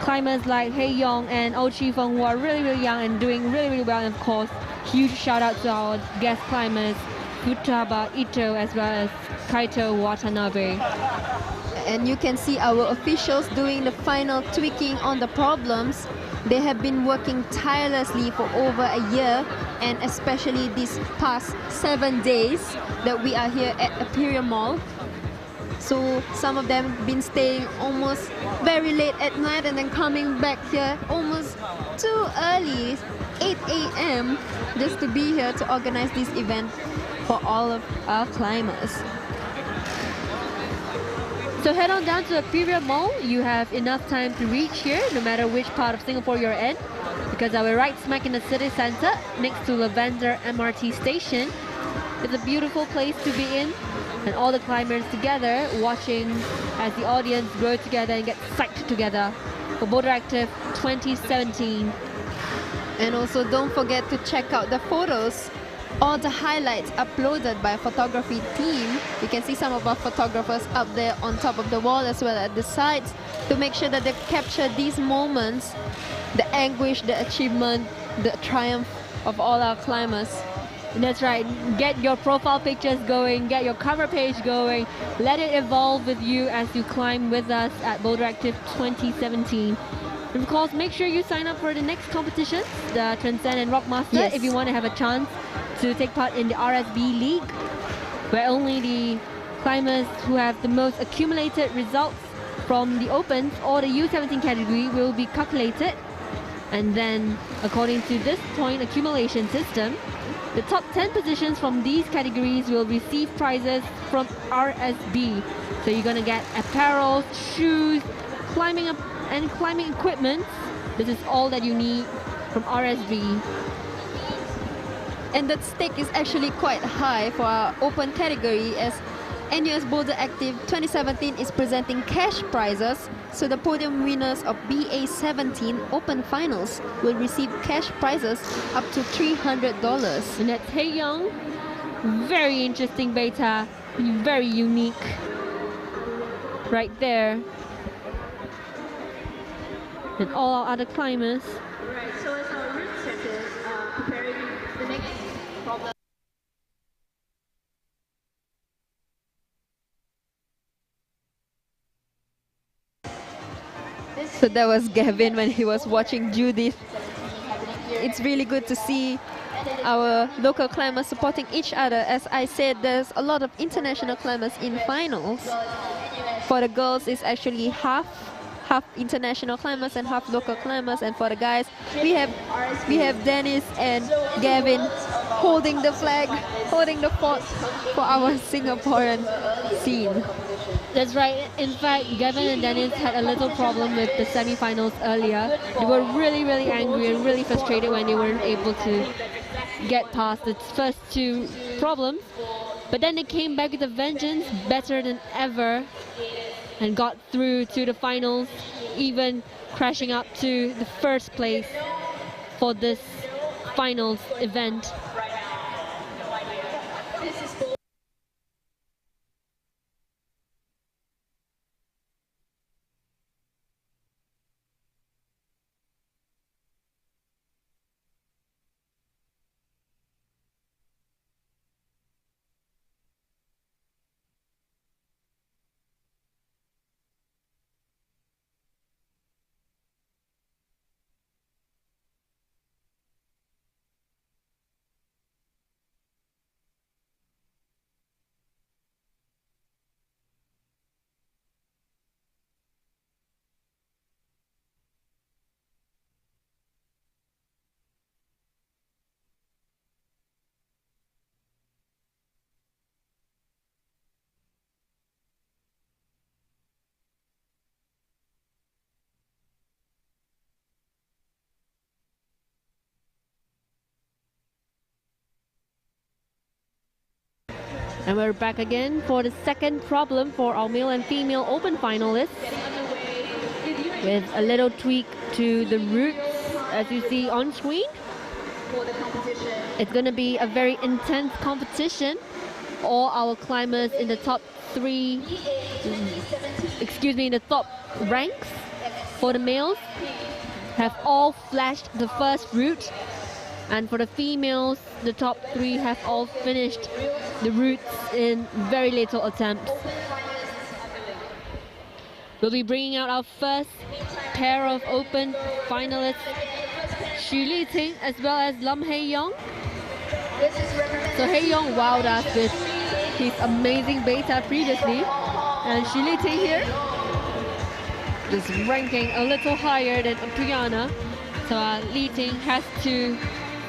climbers like Hei Yong and Oh Chi Feng who are really, really young and doing really, really well. And of course, huge shout out to our guest climbers, Futaba Ito as well as Kaito Watanabe. And you can see our officials doing the final tweaking on the problems. They have been working tirelessly for over a year, and especially these past 7 days that we are here at Imperial Mall. So some of them have been staying almost very late at night and then coming back here almost too early 8 a.m. just to be here to organize this event for all of our climbers. So head on down to the Imperial Mall. You have enough time to reach here, no matter which part of Singapore you're in, because we're right smack in the city center, next to Lavender MRT station. It's a beautiful place to be in, and all the climbers together, watching as the audience grow together and get psyched together for Boulderactive 2017. And also don't forget to check out the photos or the highlights uploaded by photography team. You can see some of our photographers up there on top of the wall as well at the sides to make sure that they capture these moments, the anguish, the achievement, the triumph of all our climbers. That's right, get your profile pictures going, get your cover page going, let it evolve with you as you climb with us at Boulderactive 2017. And of course, make sure you sign up for the next competition, the Transcend and Rockmaster, Yes. if you want to have a chance to take part in the RSB League, where only the climbers who have the most accumulated results from the Opens or the U17 category will be calculated. And then, according to this point accumulation system, the top 10 positions from these categories will receive prizes from RSB. So you're gonna get apparel, shoes, climbing equipment. This is all that you need from RSB. And that stake is actually quite high for our open category, as NUS Boulderactive 2017 is presenting cash prizes. So the podium winners of BA17 Open Finals will receive cash prizes up to $300. And that's Hey Young. Very interesting beta, very unique. Right there. And all our other climbers. Right, so as our route setters preparing the next problem. So that was Gavin when he was watching Judith. It's really good to see our local climbers supporting each other. As I said, there's a lot of international climbers in finals. For the girls, it's actually half international climbers and half local climbers, and for the guys, we have Dennis and Gavin holding the flag, holding the fort for our Singaporean scene. That's right. In fact, Gavin and Dennis had a little problem with the semi-finals earlier. They were really, really angry and really frustrated when they weren't able to get past the first two problems. But then they came back with a vengeance, better than ever, and got through to the finals, even crashing up to the first place for this finals event. And we're back again for the second problem for our male and female open finalists, with a little tweak to the routes as you see on screen. It's going to be a very intense competition. All our climbers in the top the top ranks for the males have all flashed the first route, and for the females, the top three have all finished the routes in very little attempts. We'll be bringing out our first pair of open finalists, Xu Li Ting as well as Lam Hei Yong. So Hei Yong wowed us with his amazing beta previously, and Xu Li Ting here just ranking a little higher than Priyana. So Li Ting has to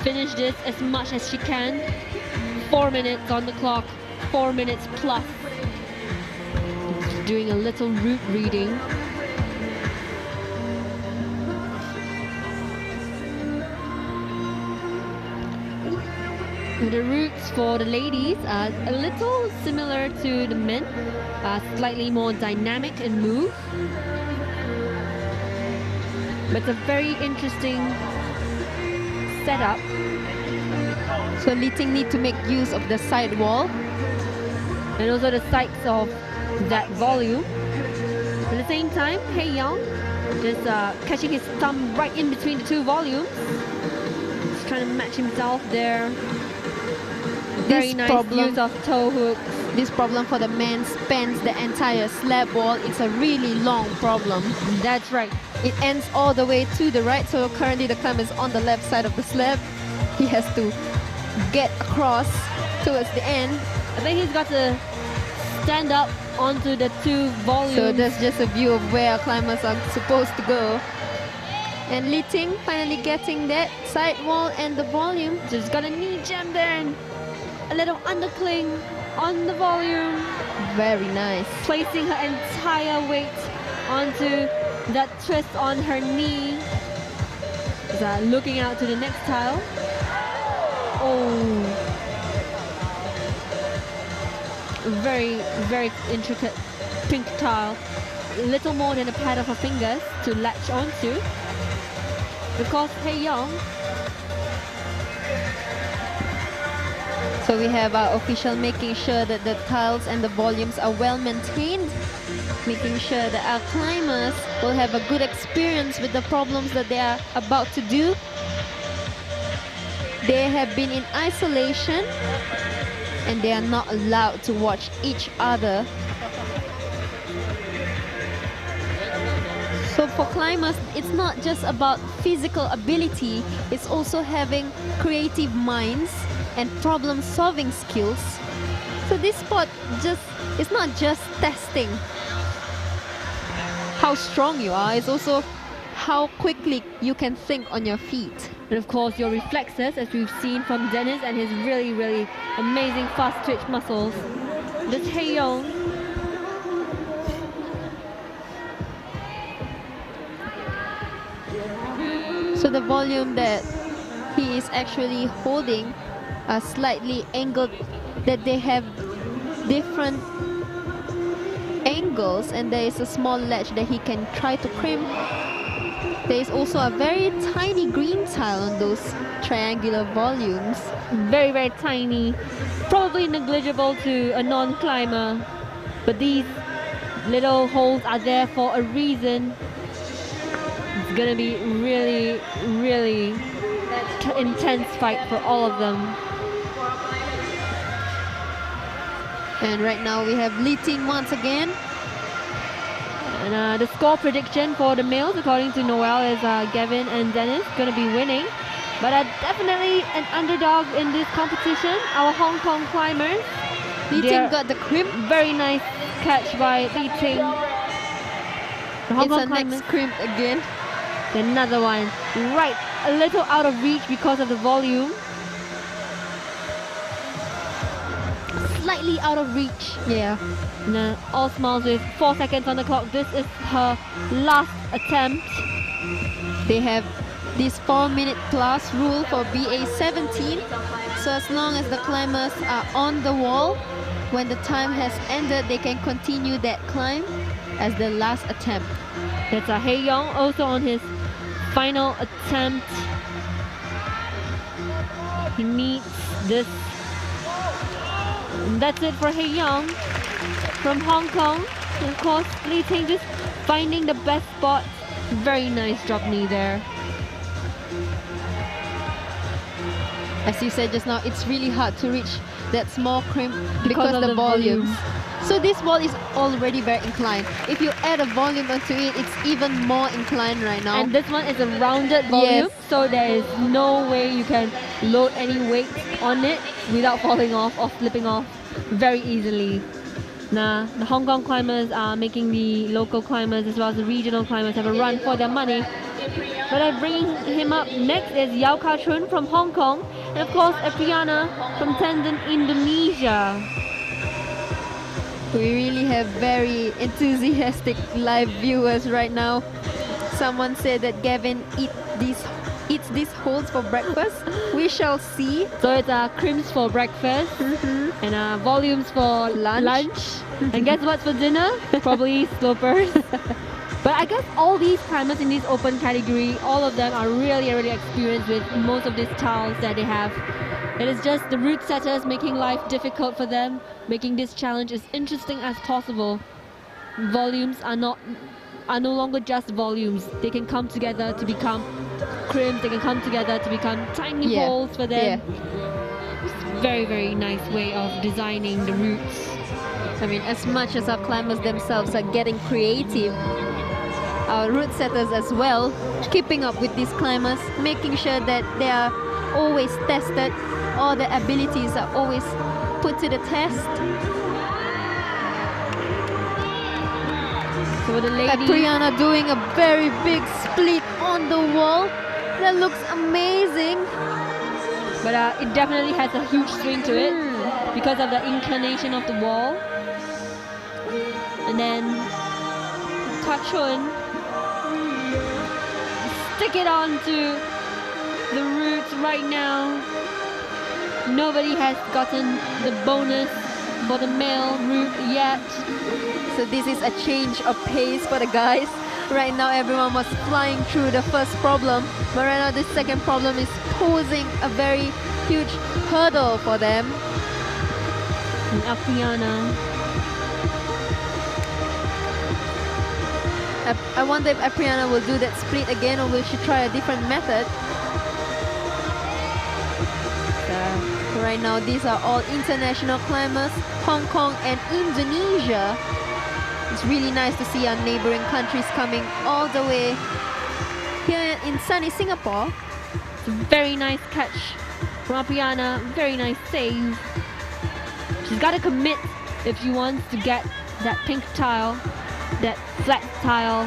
finish this as much as she can. 4 minutes on the clock, 4 minutes plus. Doing a little route reading. The routes for the ladies are a little similar to the men, slightly more dynamic and move. But it's a very interesting setup. So Li Ting need to make use of the side wall. And also the sides of that volume. At the same time, Hei Young just catching his thumb right in between the two volumes. Just trying to match himself there. Very nice use of toe hooks. This problem for the man spans the entire slab wall. It's a really long problem. That's right. It ends all the way to the right, so currently the climber is on the left side of the slab. He has to get across towards the end. I think he's got to stand up onto the two volumes. So that's just a view of where climbers are supposed to go. And Li Ting finally getting that side wall and the volume. Just got a knee jam there and a little undercling on the volume. Very nice. Placing her entire weight onto that twist on her knee. Just, looking out to the next tile. Oh. Very, very intricate pink tile. Little more than a pad of her fingers to latch onto. Because Hei Young. So we have our official making sure that the tiles and the volumes are well maintained. Making sure that our climbers will have a good experience with the problems that they are about to do. They have been in isolation and they are not allowed to watch each other. So for climbers, it's not just about physical ability, it's also having creative minds and problem-solving skills. So this sport it's not just testing how strong you are, it's also how quickly you can think on your feet. And of course your reflexes, as we've seen from Dennis and his really, really amazing fast twitch muscles. This Hei Young. So the volume that he is actually holding are slightly angled, that they have different angles, and there is a small ledge that he can try to crimp. There is also a very tiny green tile on those triangular volumes. Very, very tiny. Probably negligible to a non-climber. But these little holes are there for a reason. It's gonna be really, really intense fight for all of them. And right now we have Li Ting once again. And the score prediction for the males, according to Noel, is Gavin and Dennis going to be winning. But definitely an underdog in this competition, our Hong Kong climbers. Li Ting got the crimp. Very nice catch by Li Ting. It's a next crimp again. Another one. Right, a little out of reach because of the volume. Slightly out of reach. Yeah. And, all smiles with 4 seconds on the clock. This is her last attempt. They have this 4-minute plus rule for BA17. So as long as the climbers are on the wall, when the time has ended, they can continue that climb as the last attempt. That's a Hei Young also on his final attempt. He needs this. And that's it for Hei Young from Hong Kong. And of course, Li Ting just finding the best spot. Very nice drop knee there. As you said just now, it's really hard to reach that small crimp because of the volumes. So this wall is already very inclined. If you add a volume onto it, it's even more inclined right now. And this one is a rounded volume, yes. So there is no way you can load any weight on it without falling off or slipping off very easily. Now, the Hong Kong climbers are making the local climbers as well as the regional climbers have a run for their money. But bringing him up next is Yao Ka-chun from Hong Kong, and of course Apriana from Tendon, Indonesia. We really have very enthusiastic live viewers right now. Someone said that Gavin eats these holes for breakfast. We shall see. So it's crimps for breakfast and volumes for lunch. And guess what's for dinner? Probably slopers. But I guess all these climbers in this open category, all of them are really experienced with most of these tiles that they have. It is just the route setters making life difficult for them, making this challenge as interesting as possible. Volumes are no longer just volumes. They can come together to become crimps, they can come together to become tiny holes for them. It's a very nice way of designing the routes. I mean, as much as our climbers themselves are getting creative, our route setters as well, keeping up with these climbers, making sure that they are always tested, all their abilities are always put to the test. So the lady Apriana doing a very big split on the wall. That looks amazing. But it definitely has a huge swing to it because of the inclination of the wall. And then Ka-chun stick it onto the route right now. Nobody has gotten the bonus for the male route yet. So this is a change of pace for the guys. Right now everyone was flying through the first problem, but right now the second problem is posing a very huge hurdle for them. And Apriana. I wonder if Apriana will do that split again, or will she try a different method? Right now these are all international climbers, Hong Kong and Indonesia. It's really nice to see our neighboring countries coming all the way here in sunny Singapore. It's a very nice catch from Apriana, very nice save. She's got to commit if she wants to get that pink tile, that flat tile.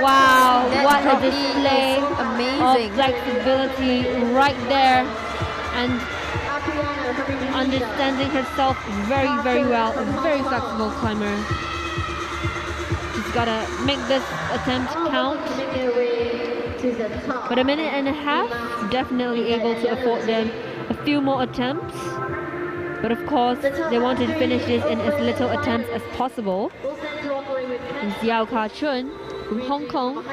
Wow, what a display of flexibility right there, and understanding herself very well. A very flexible climber. She's gotta make this attempt count. But a minute and a half, definitely able to afford them a few more attempts. But of course, they wanted to finish this in as little attempts as possible. It's Yao Ka-chun from Hong Kong.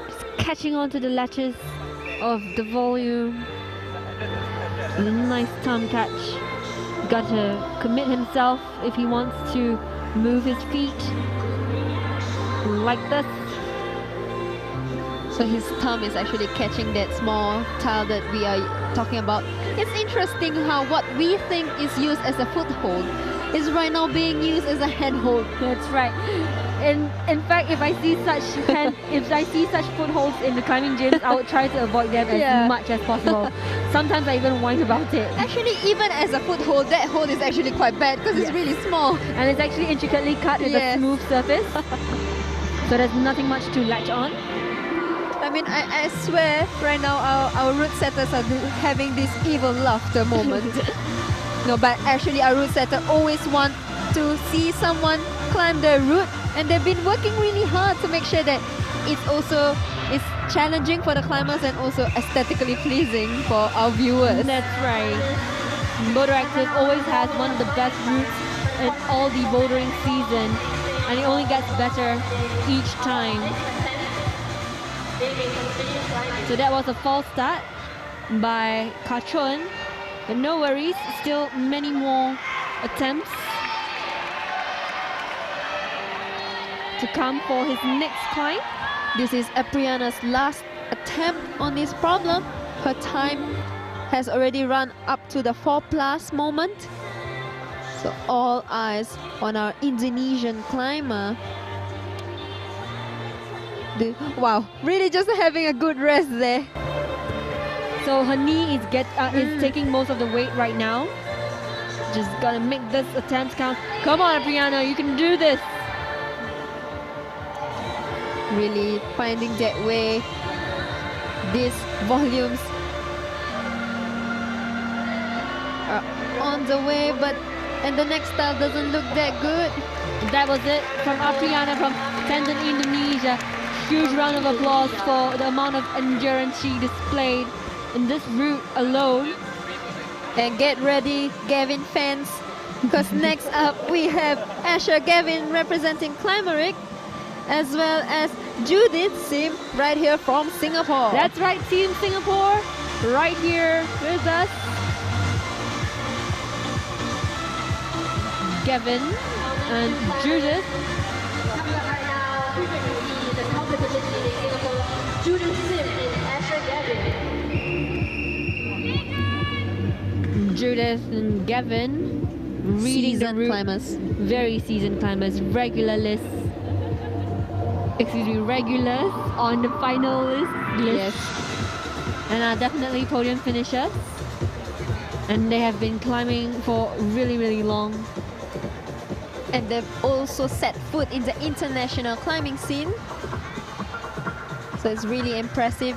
Just catching on to the latches of the volume. And a nice time catch. Got to commit himself if he wants to move his feet like this. So his thumb is actually catching that small tile that we are talking about. It's interesting how what we think is used as a foothold is right now being used as a handhold. That's right. In fact, if I see such footholds in the climbing gyms, I would try to avoid them as much as possible. Sometimes I even whine about it. Actually, even as a foothold, that hold is actually quite bad because it's really small. And it's actually intricately cut with a smooth surface. So there's nothing much to latch on. I mean, I swear right now our route setters are having this evil laughter moment. No, but actually our route setter always want to see someone climb the route, and they've been working really hard to make sure that it's challenging for the climbers and also aesthetically pleasing for our viewers. That's right. Boulderactive always has one of the best routes in all the bouldering season, and it only gets better each time. So that was a false start by Ka-chun, but no worries, still many more attempts to come for his next climb. This is Apriana's last attempt on this problem. Her time has already run up to the 4+ moment. So all eyes on our Indonesian climber. Wow, really just having a good rest there. So her knee is taking most of the weight right now. just gotta make this attempt count. Come on, Apriana, you can do this. Really finding that way. These volumes are on the way, and the next style doesn't look that good. That was it from Apriana from Tandon, Indonesia. Huge round of applause for the amount of endurance she displayed in this route alone. And get ready, Gavin fans, because next up we have Asher Gavin representing Climeric, as well as Judith Sim right here from Singapore. That's right, Team Singapore, right here with us. Gavin and Judith. Judith Sim and Asher Gavin. Judith and Gavin reading the route. Climbers. Very seasoned climbers, regulars on the finalist list. Yes. And are definitely podium finishers. And they have been climbing for really, really long. And they've also set foot in the international climbing scene. So it's really impressive.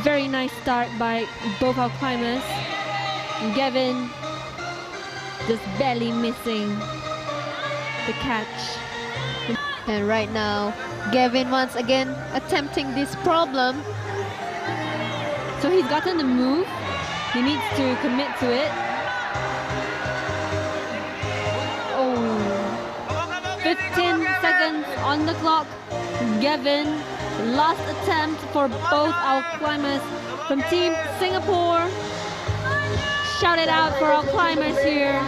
Very nice start by both our climbers. Gavin just barely missing the catch. And right now, Gavin once again attempting this problem. So he's gotten the move. He needs to commit to it. Oh, 15 seconds on the clock. Gavin, last attempt for both our climbers from Team Singapore. Shout it out for our climbers here.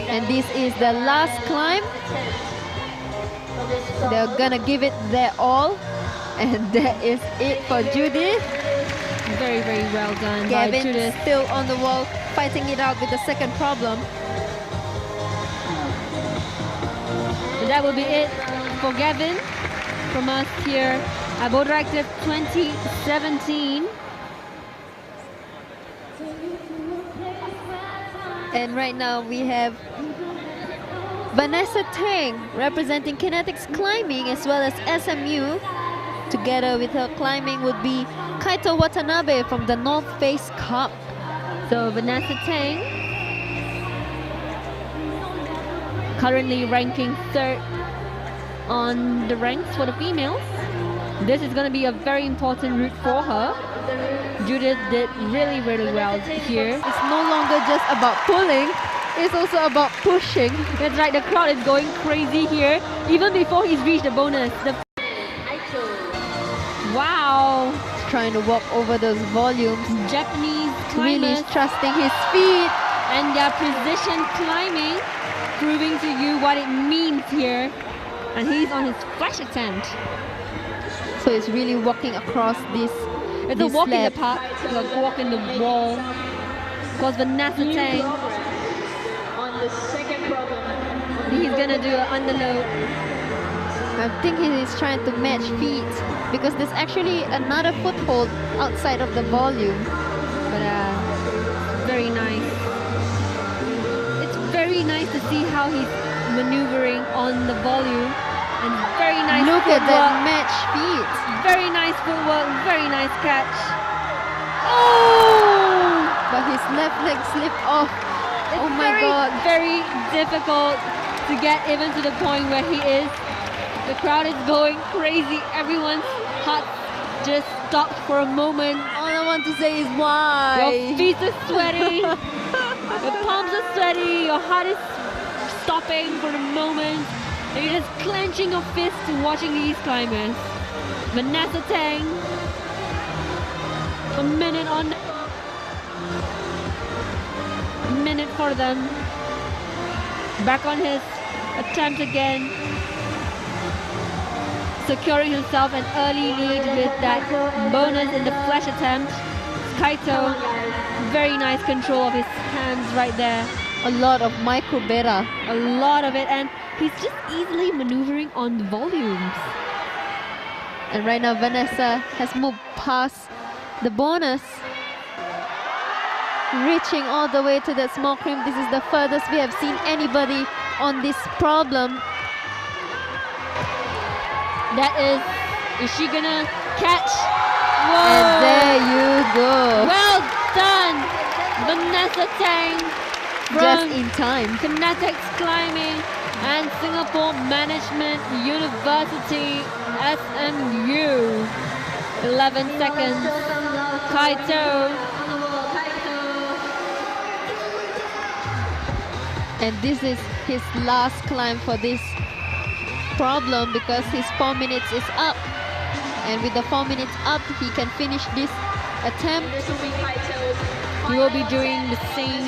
And this is the last climb. They're gonna give it their all. And that is it for Judith. Very, very well done Gavin by Judith. Still on the wall, fighting it out with the second problem. And that will be it for Gavin from us here at Boulderactive 2017. And right now we have Vanessa Tang representing Kinetics Climbing as well as SMU. Together with her climbing would be Kaito Watanabe from the North Face Cup. So Vanessa Tang currently ranking 3rd on the ranks for the females. This is going to be a very important route for her. Judith did really, really well here. It's no longer just about pulling, it's also about pushing. That's right, the crowd is going crazy here, even before he's reached the bonus. Wow! He's trying to walk over those volumes. Japanese climbers really trusting his feet. And their precision climbing, proving to you what it means here. And he's on his flash attempt. So he's really walking across this. It's a walk in the park, like a walk in the wall. Because Vanessa Tang, on the second problem, he's gonna do an underload. I think he is trying to match feet because there's actually another foothold outside of the volume. But very nice. It's very nice to see how he's maneuvering on the volume. And very nice Look footwork. at that match feet. Very nice footwork, very nice catch. Oh! But his left leg slipped off. It's oh my God. Very difficult to get even to the point where he is. The crowd is going crazy. Everyone's heart just stopped for a moment. All I want to say is why? Your feet are sweaty. Your palms are sweaty. Your heart is stopping for the moment. And you're just clenching your fists watching these climbers. Vanessa Tang. A minute on. A minute for them. Back on his attempt again. Securing himself an early lead with that bonus in the flash attempt. Kaito, very nice control of his hands right there A lot of micro beta. A lot of it, and he's just easily maneuvering on the volumes. And right now Vanessa has moved past the bonus, reaching all the way to that small cream. This is the furthest we have seen anybody on this problem. That is she gonna catch? Whoa! And there you go. Well done, Vanessa Tang Just from in time. Kinetics Climbing and Singapore Management University, SMU. 11 seconds. Kaito. And this is his last climb for this problem because his 4 minutes is up. And with the 4 minutes up, he can finish this attempt. He will be doing the same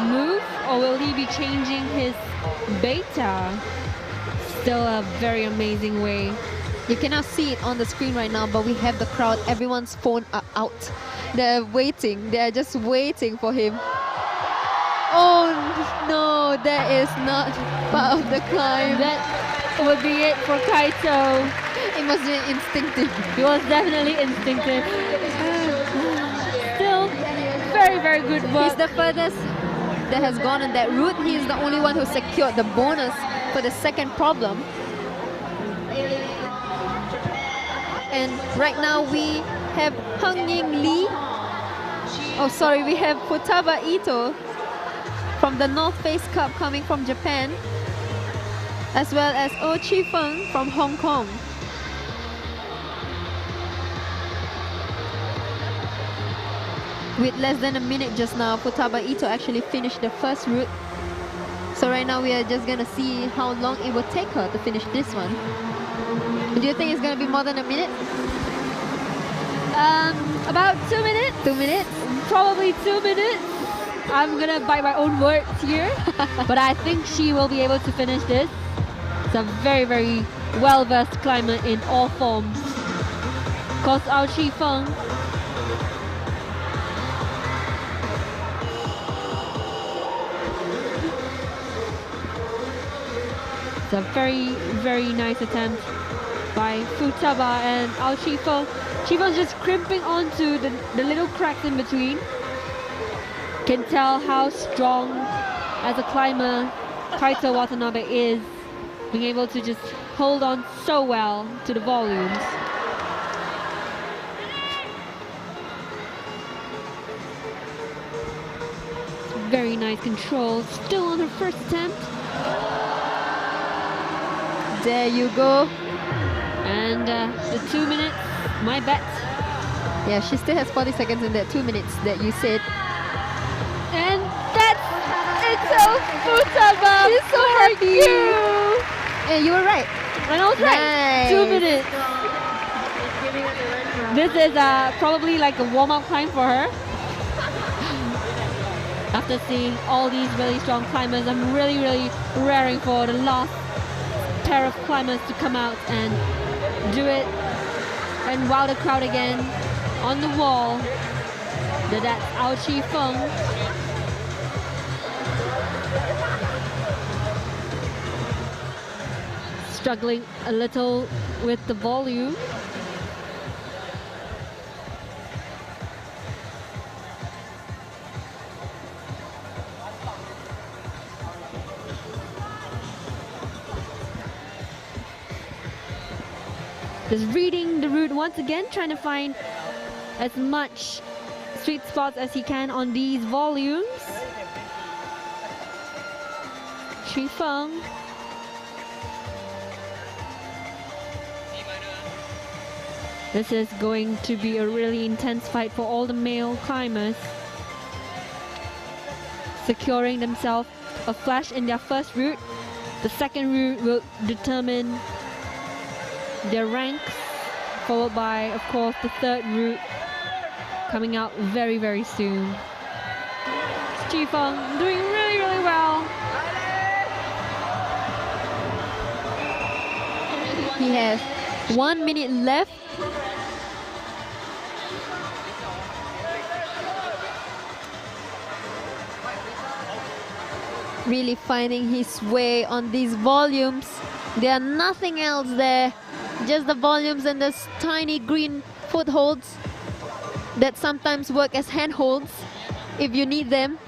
move, or will he be changing his beta? Still a very amazing way. You cannot see it on the screen right now, but we have the crowd. Everyone's phone are out. They're waiting. They're just waiting for him. Oh no, that is not part of the climb. That would be it for Kaito. It must be instinctive. It was definitely instinctive. Still, very, very good work. He's the furthest that has gone on that route. He's the only one who secured the bonus for the second problem. And right now we have Hung Ying Lee. Oh, sorry, we have Futaba Ito from the North Face Cup coming from Japan, as well as Oh Chi Feng from Hong Kong. With less than a minute just now, Futaba Ito actually finished the first route. So right now we are just gonna see how long it will take her to finish this one. Do you think it's gonna be more than a minute? About 2 minutes. 2 minutes? Probably 2 minutes. I'm gonna bite my own words here, but I think she will be able to finish this. It's a very, very well-versed climber in all forms. Of course, Ao Chi Feng. It's a very, very nice attempt by Futaba and Ao Chi Feng. Chi Feng's just crimping onto the little cracks in between. Can tell how strong as a climber Kaito Watanabe is, being able to just hold on so well to the volumes. Very nice control, still on her first attempt. There you go. And the 2 minutes, my bet. Yeah, she still has 40 seconds in that 2 minutes that you said. And that's Ito Futaba. She's so happy. Yeah, you were right. And I was right. 2 minutes. This is probably like a warm-up climb for her. After seeing all these really strong climbers, I'm really, really raring for the last pair of climbers to come out and do it and wow the crowd again on the wall. That's Ao Chi Feng. Struggling a little with the volume. Just reading the route once again, trying to find as much sweet spots as he can on these volumes. Chi Feng. This is going to be a really intense fight for all the male climbers, securing themselves a flash in their first route. The second route will determine their ranks, followed by, of course, the third route coming out very, very soon. Chi Feng doing really, really well. He has 1 minute left. Really finding his way on these volumes. There are nothing else there, just the volumes and the tiny green footholds that sometimes work as handholds if you need them.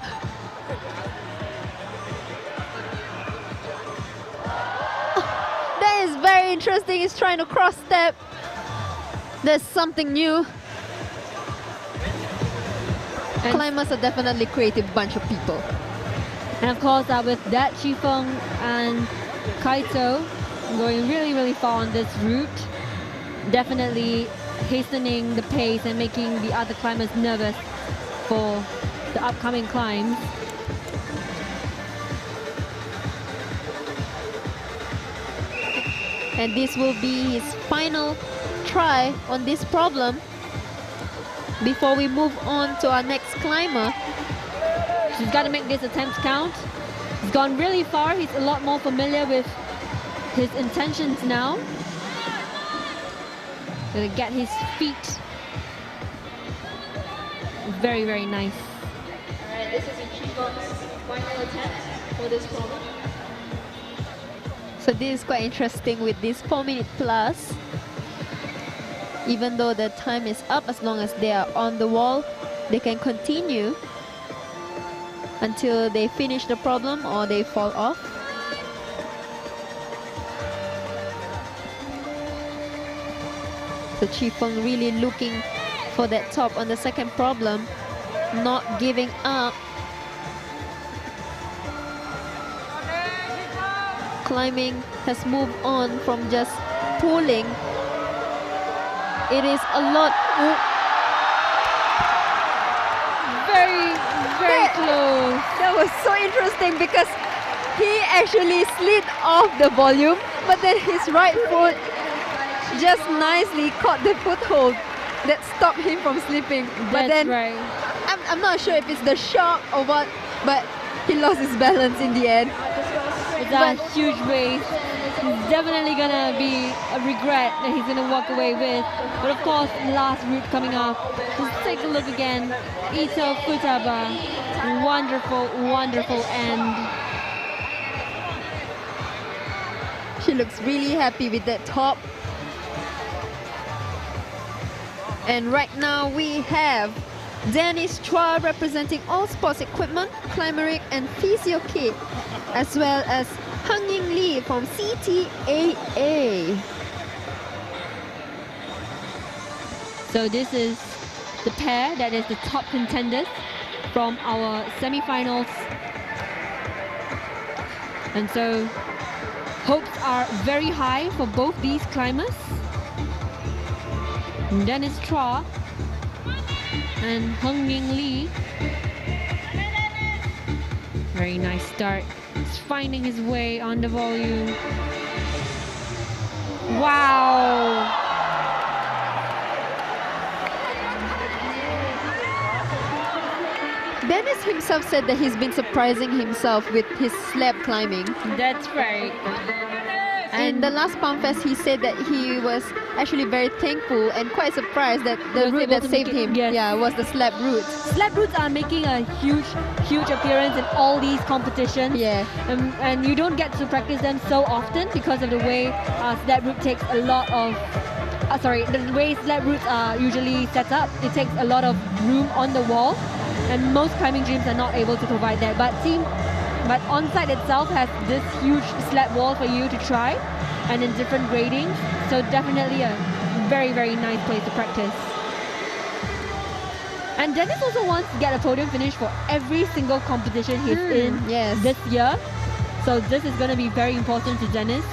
That is very interesting. He's trying to cross step. There's something new. And climbers are definitely creative bunch of people. And of course, with that, Qifeng and Kaito going really far on this route, definitely hastening the pace and making the other climbers nervous for the upcoming climbs. And this will be his final try on this problem before we move on to our next climber. He's got to make this attempt count. He's gone really far. He's a lot more familiar with his intentions now. Gonna get his feet. Very nice. Alright, this is Qifeng's final attempt for this problem. So this is quite interesting with this 4 minute plus. Even though the time is up, as long as they are on the wall, they can continue until they finish the problem or they fall off. So Qifeng really looking for that top on the second problem, not giving up. Climbing has moved on from just pulling. It is a lot. Very close. That was so interesting because he actually slid off the volume, but then his right foot just nicely caught the foothold that stopped him from slipping. But That's then right. I'm not sure if it's the shock or what, but he lost his balance in the end. It's a huge race. It's definitely gonna be a regret that he's gonna walk away with. But of course, last route coming up. Let's take a look again. Ito Futaba. Wonderful end. She looks really happy with that top. And right now we have Dennis Chua representing all sports equipment, Climberic and Physio Kit, as well as Hung Ying Lee from CTAA. So this is the pair that is the top contenders from our semi-finals. And so hopes are very high for both these climbers. Dennis Chua and Hung Ying Lee. Very nice start. He's finding his way on the volume. Wow! Dennis himself said that he's been surprising himself with his slab climbing. That's right. And the last Pump Fest, he said that he was actually very thankful and quite surprised that the route that saved him was the slab route. Slab routes are making a huge appearance in all these competitions. Yeah. And you don't get to practice them so often because of the way slab route takes a lot of the way slab routes are usually set up. It takes a lot of room on the wall, and most climbing gyms are not able to provide that. But on-site itself has this huge slab wall for you to try, and in different gradings. So definitely a very nice place to practice. And Dennis also wants to get a podium finish for every single competition he's in this year. So this is going to be very important to Dennis.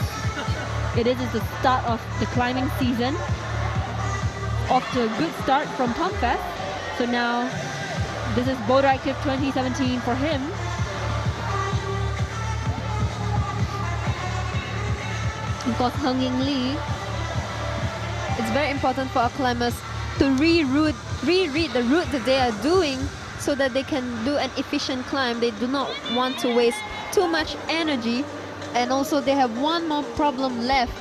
It is the start of the climbing season. Off to a good start from Pump Fest. So now this is Boulderactive 2017 for him. Of course, Hung Ying Lee. It's very important for our climbers to reread the route that they are doing so that they can do an efficient climb. They do not want to waste too much energy, and also they have one more problem left.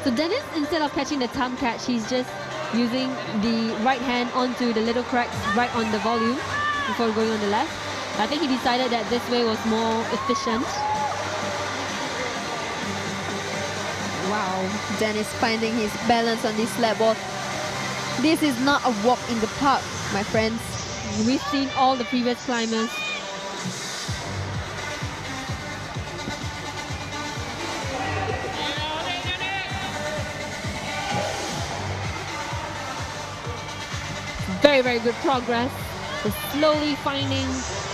So Dennis, instead of catching the thumb catch, he's just using the right hand onto the little cracks right on the volume before going on the left. I think he decided that this way was more efficient. Wow, Dennis finding his balance on this slab wall. This is not a walk in the park, my friends. We've seen all the previous climbers. Very, very good progress. Just slowly finding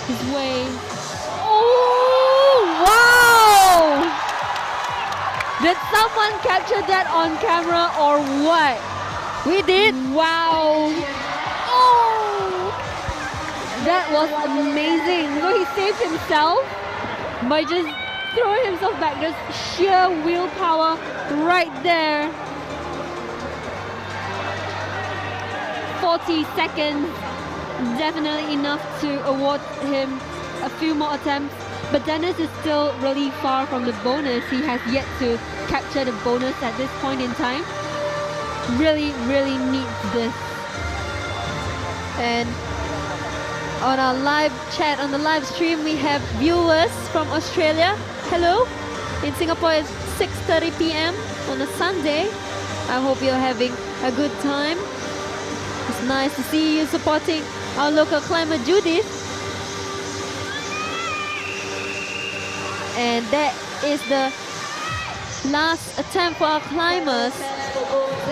his way. Oh, wow! Did someone capture that on camera or what? We did. Wow. Oh! That was amazing. So he saved himself by just throwing himself back. Just sheer willpower right there. 40 seconds. Definitely enough to award him a few more attempts. But Dennis is still really far from the bonus. He has yet to capture the bonus at this point in time. Really, really needs this. And on our live chat, on the live stream, we have viewers from Australia. Hello. In Singapore, it's 6:30 p.m. on a Sunday. I hope you're having a good time. It's nice to see you supporting our local climber, Judith. And that is the last attempt for our climbers.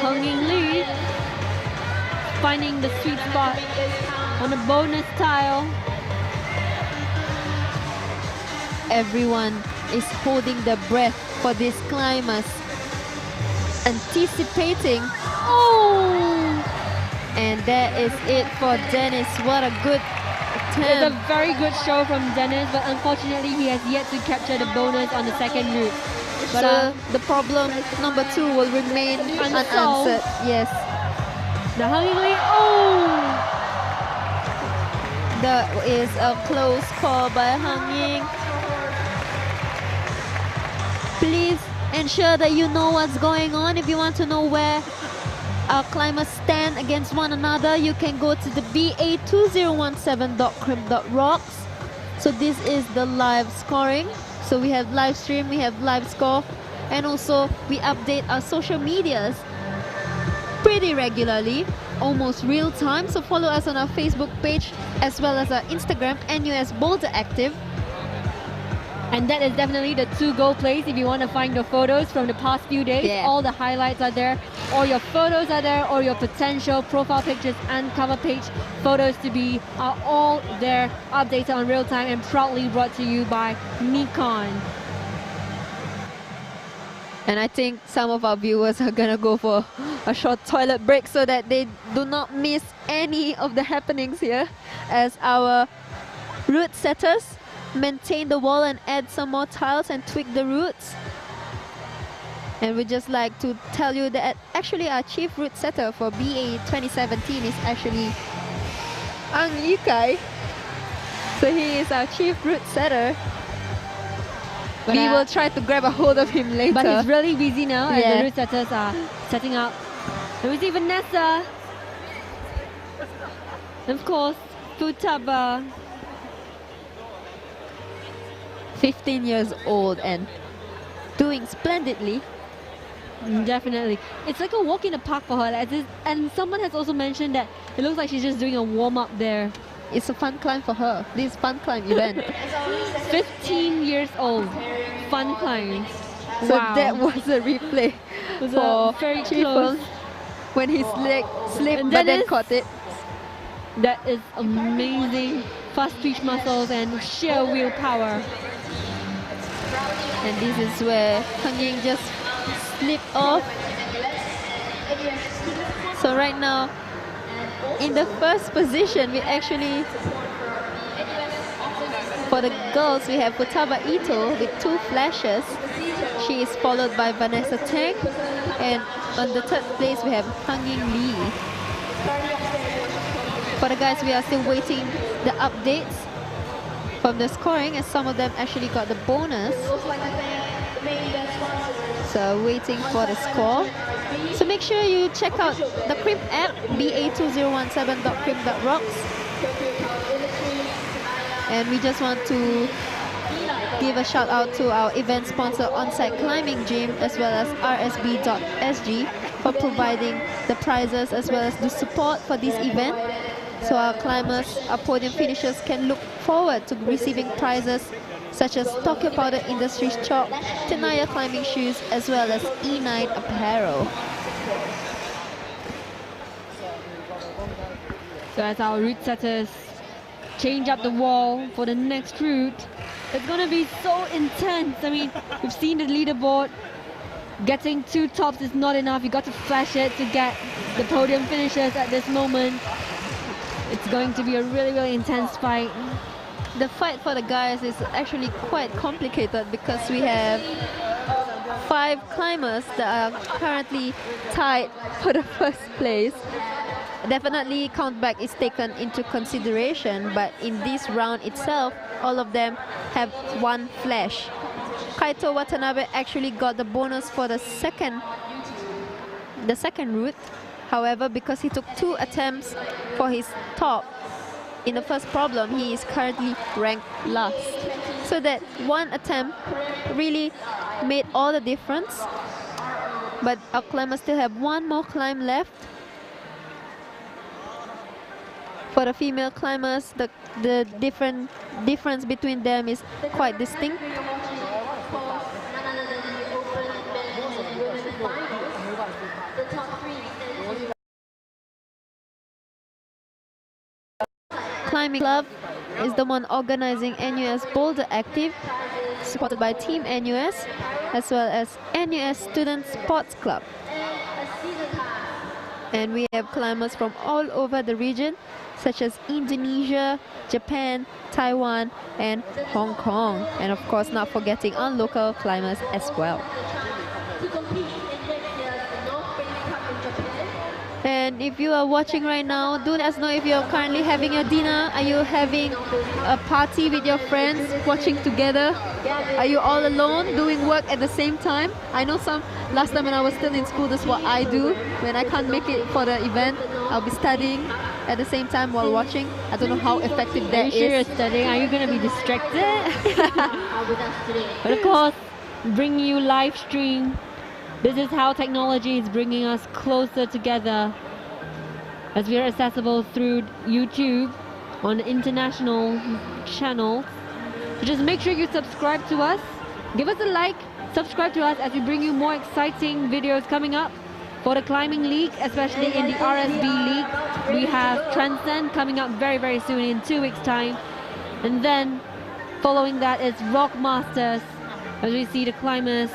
Hanging Lee finding the sweet spot on the bonus tile. Everyone is holding their breath for these climbers, anticipating. Oh! And that is it for Dennis. What a good attempt. It's a very good show from Dennis, but unfortunately he has yet to capture the bonus on the second route. But so the problem number 2 will remain unanswered. Yes. The Hanging Lee. Oh! That is a close call by Hanging. Please ensure that you know what's going on. If you want to know where our climbers stand against one another, you can go to the ba2017.crimp.rocks. So this is the live scoring. So we have live stream, we have live score, and also we update our social medias pretty regularly, almost real time. So follow us on our Facebook page as well as our Instagram, NUS Boulderactive. And that is definitely the to-go place if you want to find your photos from the past few days. Yeah. All the highlights are there, all your photos are there, all your potential profile pictures and cover page photos to be are all there, updated on real time and proudly brought to you by Nikon. And I think some of our viewers are gonna go for a short toilet break so that they do not miss any of the happenings here, as our route setters maintain the wall and add some more tiles and tweak the routes. And we just like to tell you that actually our chief route setter for BA 2017 is actually Ang Yukai. So he is our chief route setter. But we will try to grab a hold of him later. But he's really busy now as the route setters are setting up. And we see Vanessa. And of course, Futaba. 15 years old and doing splendidly. Definitely. It's like a walk in the park for her. And someone has also mentioned that it looks like she's just doing a warm-up there. It's a fun climb for her. This fun climb event. 15 years old. Fun climb. So wow. that was a replay was for very Chiefon when his leg slipped but then caught it. That is amazing. Fast twitch muscles and sheer willpower. And this is where Hang Ying just slipped off. So right now, in the first position, we actually, for the girls, we have Futaba Ito with 2 flashes. She is followed by Vanessa Tang. And on the 3rd place, we have Hang Ying Lee. For the guys, we are still waiting the updates from the scoring, as some of them actually got the bonus. So waiting for the score. So make sure you check out the Crimp app, ba2017.crimp.rocks. And we just want to give a shout out to our event sponsor On-Site Climbing Gym as well as rsb.sg for providing the prizes as well as the support for this event. So our climbers, our podium finishers can look forward to receiving prizes such as Tokyo Powder Industries chalk, Tenaya climbing shoes as well as E9 apparel. So as our route setters change up the wall for the next route, it's going to be so intense. I mean, we've seen the leaderboard. Getting 2 tops is not enough. You got to flash it to get the podium finishers at this moment. It's going to be a really, really intense fight. The fight for the guys is actually quite complicated because we have 5 climbers that are currently tied for the first place. Definitely countback is taken into consideration, but in this round itself, all of them have 1 flash. Kaito Watanabe actually got the bonus for the second route. However, because he took 2 attempts for his top in the first problem, he is currently ranked last. So that 1 attempt really made all the difference. But our climbers still have 1 more climb left. For the female climbers, the difference between them is quite distinct. Climbing Club is the one organizing NUS Boulderactive, supported by Team NUS as well as NUS Student Sports Club. And we have climbers from all over the region, such as Indonesia, Japan, Taiwan, and Hong Kong. And of course, not forgetting our local climbers as well. And if you are watching right now, do let us know if you're currently having your dinner. Are you having a party with your friends, watching together? Are you all alone, doing work at the same time? I know last time when I was still in school, that's what I do. When I can't make it for the event, I'll be studying at the same time while watching. I don't know how effective that is. Are you sure you're studying? Are you going to be distracted? But of course, bringing you live stream. This is how technology is bringing us closer together, as we are accessible through YouTube on international channels. So just make sure you subscribe to us, give us a like, subscribe to us as we bring you more exciting videos coming up for the climbing league, especially in the RSB league. We have Transcend coming up very, very soon in 2 weeks' time. And then following that is Rock Masters, as we see the climbers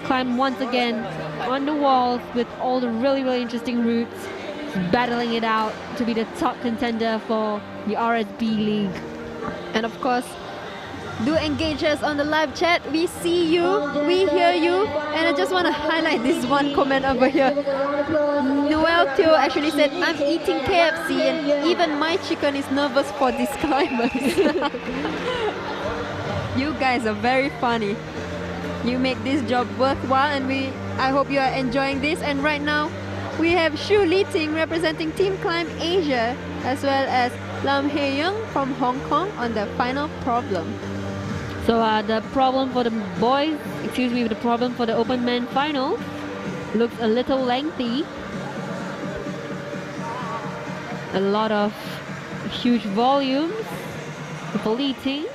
climb once again on the walls with all the really, really interesting routes, battling it out to be the top contender for the RSB League. And of course, do engage us on the live chat. We see you, we hear you, and I just want to highlight this one comment over here. Noel Teo actually said, I'm eating KFC and even my chicken is nervous for these climbers. You guys are very funny. You make this job worthwhile, and I hope you are enjoying this. And right now, we have Shu Li Ting representing Team Climb Asia, as well as Lam Hei Young from Hong Kong on the final problem. So the problem for the boys, the problem for the open men final looks a little lengthy. A lot of huge volumes for Li Ting.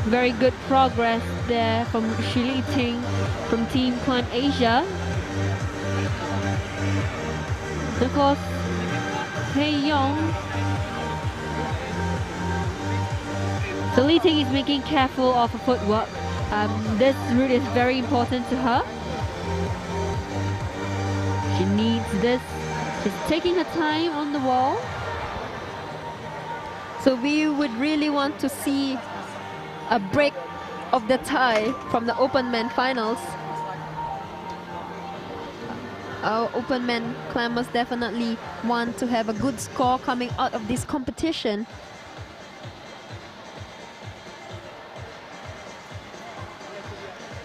Very good progress there from Shu Li Ting from Team Climb Asia. And of course, Hei Yong. So Li Ting is making careful of her footwork. This route is very important to her. She needs this. She's taking her time on the wall. So we would really want to see a break of the tie from the open men finals. Our open men climbers definitely want to have a good score coming out of this competition.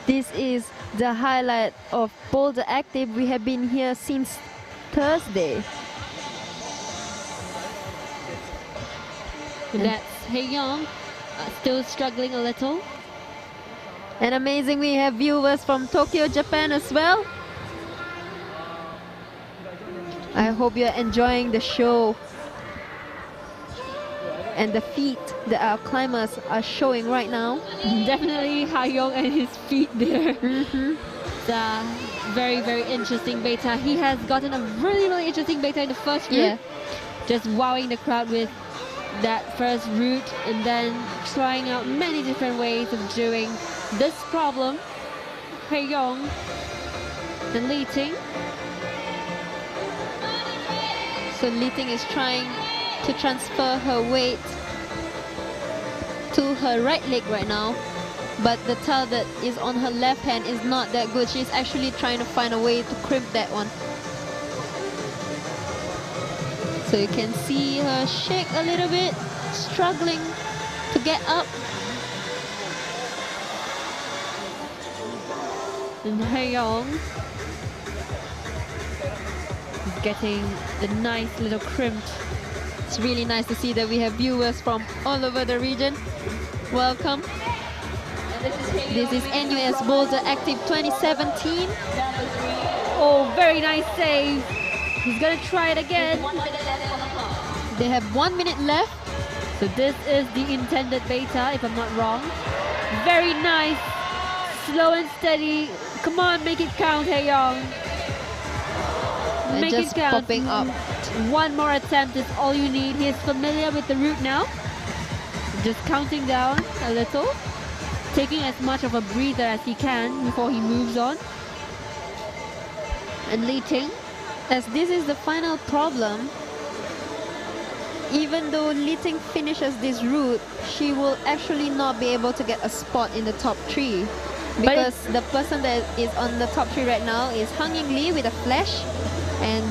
This is the highlight of Boulderactive. We have been here since Thursday. That's Hae-young, still struggling a little. And amazing, we have viewers from Tokyo, Japan as well. I hope you're enjoying the show and the feat that our climbers are showing right now. Definitely Hae-young and his feet there. It's a very, very interesting beta. He has gotten a really, really interesting beta in the first route. Just wowing the crowd with that first route and then trying out many different ways of doing this problem. Hae-young and Li Ting. So Li Ting is trying to transfer her weight to her right leg right now, but the towel that is on her left hand is not that good. She's actually trying to find a way to crimp that one. So you can see her shake a little bit, struggling to get up. And Hae-young is getting the nice little crimp. It's really nice to see that we have viewers from all over the region. Welcome. This is NUS Boulderactive 2017. Oh, very nice save. He's gonna try it again. They have 1 minute left. So this is the intended beta, if I'm not wrong. Very nice. Slow and steady. Come on, make it count, Hae-young. Make just it count. popping up. One more attempt is all you need. He is familiar with the route now. Just counting down a little. Taking as much of a breather as he can before he moves on. And Li Ting, as this is the final problem, even though Li Ting finishes this route, she will actually not be able to get a spot in the top 3. Because the person that is on the top 3 right now is Hang Ying Lee with a flash, and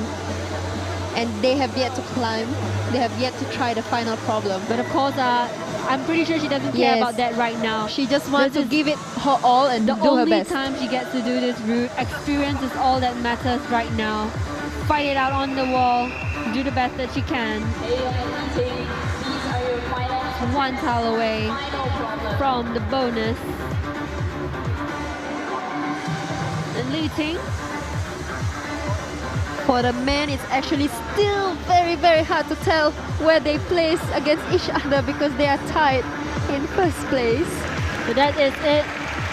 they have yet to climb. They have yet to try the final problem. But of course, I'm pretty sure she doesn't care about that right now. She just wants to give it her all and do her best. The only time she gets to do this route, experience is all that matters right now. Fight it out on the wall, do the best that she can. One towel away from the bonus. And Li Ting. For the men, it's actually still very, very hard to tell where they place against each other because they are tied in first place. So that is it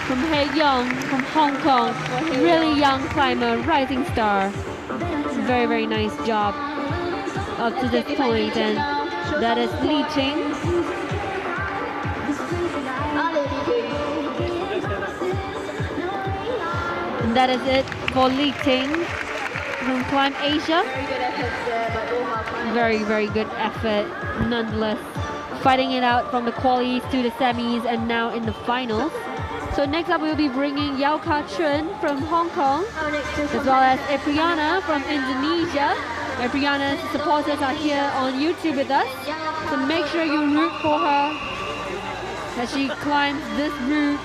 from Hae-young from Hong Kong. Really young climber, rising star. Very, very nice job up to this point. And that is Li Ting. And that is it for Li Ting from Climb Asia. Very, very good effort nonetheless. Fighting it out from the qualies to the semis and now in the finals. So next up we'll be bringing Yao Ka Chun from Hong Kong, as well as Epriana from Indonesia. Epriana's supporters are here on YouTube with us. So make sure you root for her as she climbs this route.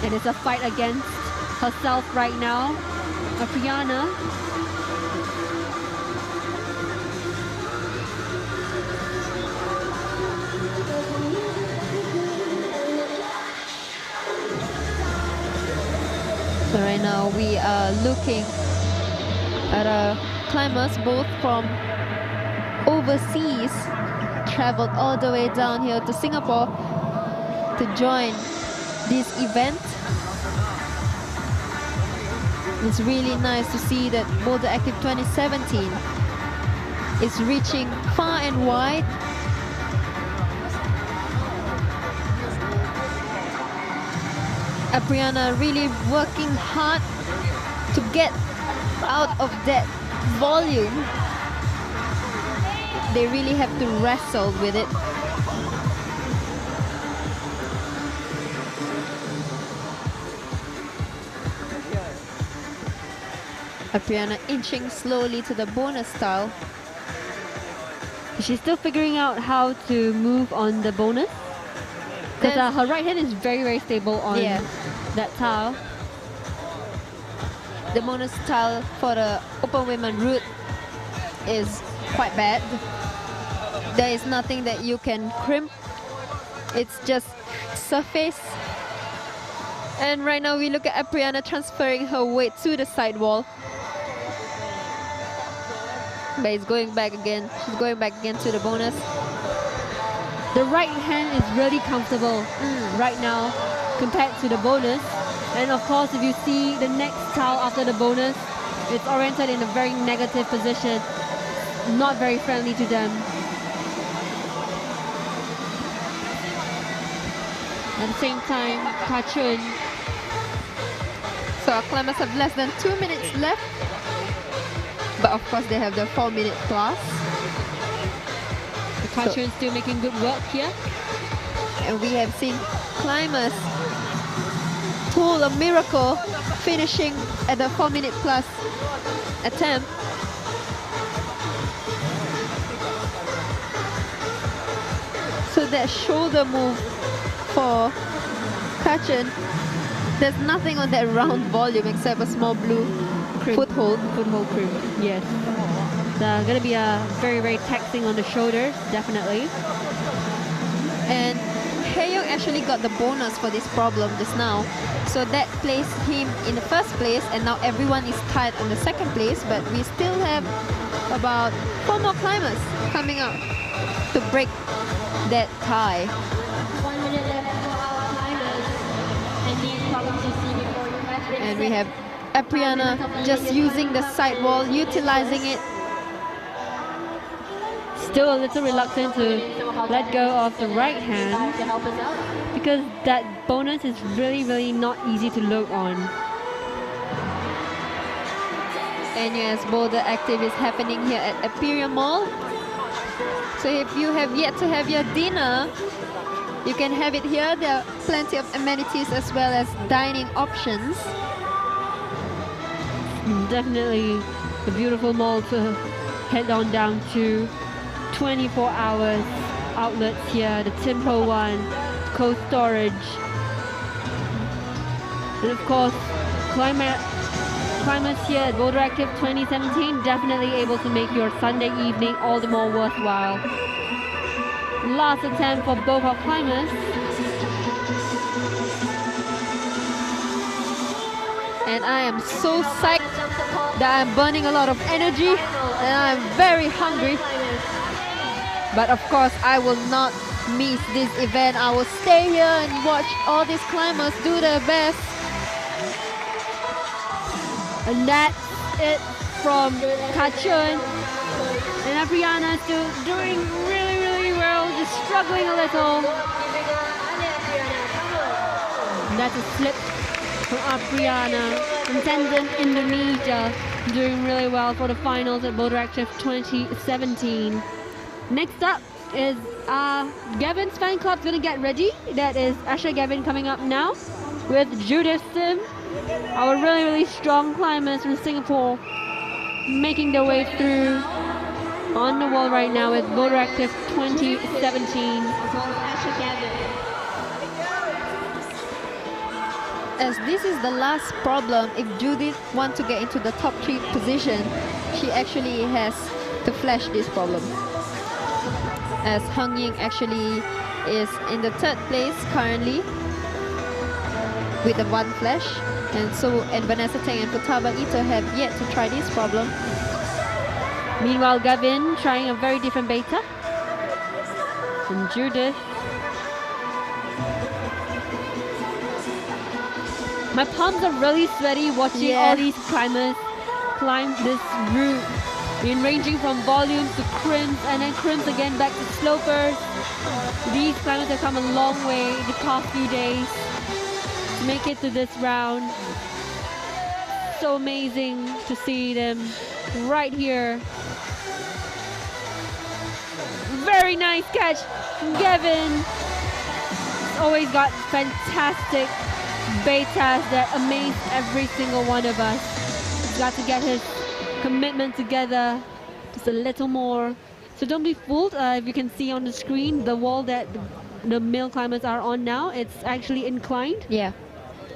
It is a fight against herself right now. Epriana. So right now we are looking at climbers both from overseas, traveled all the way down here to Singapore to join this event. It's really nice to see that Boulderactive 2017 is reaching far and wide. Epriana really working hard to get out of that volume. They really have to wrestle with it. Epriana inching slowly to the bonus style. She's still figuring out how to move on the bonus. Because her right hand is very, very stable on that tile. The bonus tile for the open women route is quite bad. There is nothing that you can crimp. It's just surface. And right now we look at Apriana transferring her weight to the side wall. But it's going back again. She's going back again to the bonus. The right hand is really comfortable right now compared to the bonus. And of course, if you see the next towel after the bonus, it's oriented in a very negative position. Not very friendly to them. At the same time, Kachun. So our climbers have less than 2 minutes left. But of course they have the 4-minute class. The Kachun still making good work here. And we have seen climbers pull a miracle, finishing at the 4-minute plus attempt. So that shoulder move for Kachun, there's nothing on that round volume except a small blue foothold. Foothold crimp, yes. It's going to be a very, very taxing on the shoulders, definitely. And Haeyoung actually got the bonus for this problem just now. So that placed him in the first place, and now everyone is tied on the second place, but we still have about 4 more climbers coming up to break that tie. 1 minute left for our climbers. And these problems you see before you match. And we have Apriana just using the sidewall, utilizing it. Still a little reluctant to let go of the right hand because that bonus is really, really not easy to load on. NUS Boulderactive is happening here at Imperial Mall. So if you have yet to have your dinner, you can have it here. There are plenty of amenities as well as dining options. Definitely a beautiful mall to head on down to. 24 hours outlets here, the Timpo one, Cold Storage. And of course, climbers here at Boulderactive 2017 definitely able to make your Sunday evening all the more worthwhile. Last attempt for both our climbers. And I am so psyched that I'm burning a lot of energy and I'm very hungry. But of course, I will not miss this event. I will stay here and watch all these climbers do their best. And that's it from Kachun. And Apriana still doing really, really well, just struggling a little. And that's a slip from Apriana from Tenzin, Indonesia, doing really well for the finals at Boulderactive 2017. Next up is Gavin's fan club's gonna get ready. That is Asha Gavin coming up now with Judith Sim, our really, really strong climbers from Singapore, making their way through on the wall right now with Boulderactive 2017. As this is the last problem, if Judith wants to get into the top 3 position, she actually has to flash this problem. As Hung Ying actually is in the 3rd place currently with the 1 flash, and Vanessa Teng and Futaba Ito have yet to try this problem. Meanwhile, Gavin trying a very different beta. And Judith. My palms are really sweaty watching all these climbers climb this route. Ranging from volumes to crimps and then crimps again back to slopers. These climbers have come a long way the past few days to make it to this round. So amazing to see them right here. Very nice catch, Gavin. Always got fantastic betas that amazed every single one of us. He's got to get his commitment together just a little more. So don't be fooled. If you can see on the screen, the wall that the male climbers are on now, it's actually inclined. Yeah.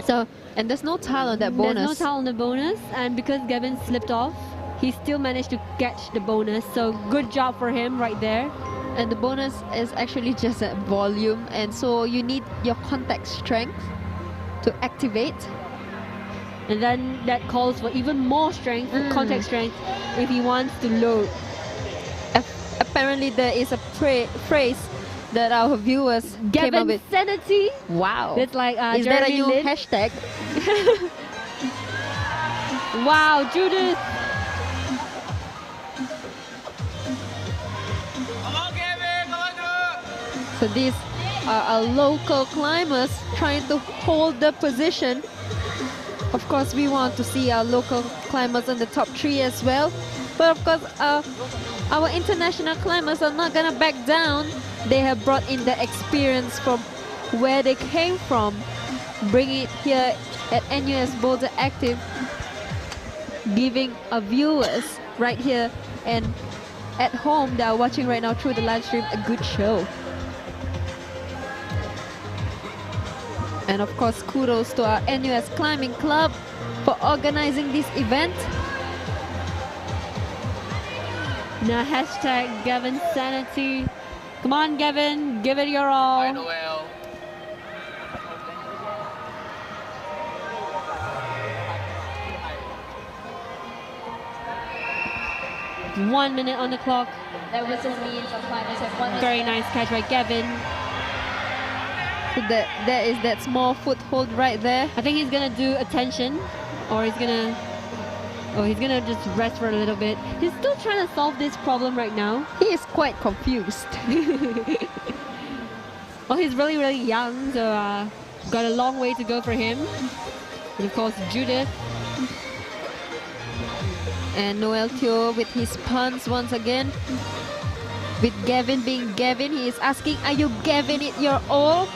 So, and there's no tile on that bonus. There's no tile on the bonus, and because Gavin slipped off, he still managed to catch the bonus. So good job for him right there. And the bonus is actually just a volume, and so you need your contact strength to activate. And then that calls for even more strength, contact strength, if he wants to load. Apparently there is a phrase that our viewers came up with. Sanity. Wow. That's like is that a Jeremy new Lin. hashtag? Wow, Judith. So these are our local climbers trying to hold the position. Of course, we want to see our local climbers in the top 3 as well. But of course, our international climbers are not gonna back down. They have brought in the experience from where they came from, bring it here at NUS Boulderactive, giving our viewers right here and at home that are watching right now through the live stream a good show. And of course, kudos to our NUS Climbing Club for organizing this event. Now hashtag Gavin Sanity. Come on, Gavin, give it your all. Hi, Noel. 1 minute on the clock. That whistle means our climbers have won. Very nice catch by Gavin. So there is that small foothold right there. I think he's gonna do attention, or he's gonna just rest for a little bit. He's still trying to solve this problem right now. He is quite confused. Well, he's really, really young, so got a long way to go for him. And of course, Judith. And Noel Teo with his puns once again. With Gavin being Gavin, he is asking, are you Gavin it your all?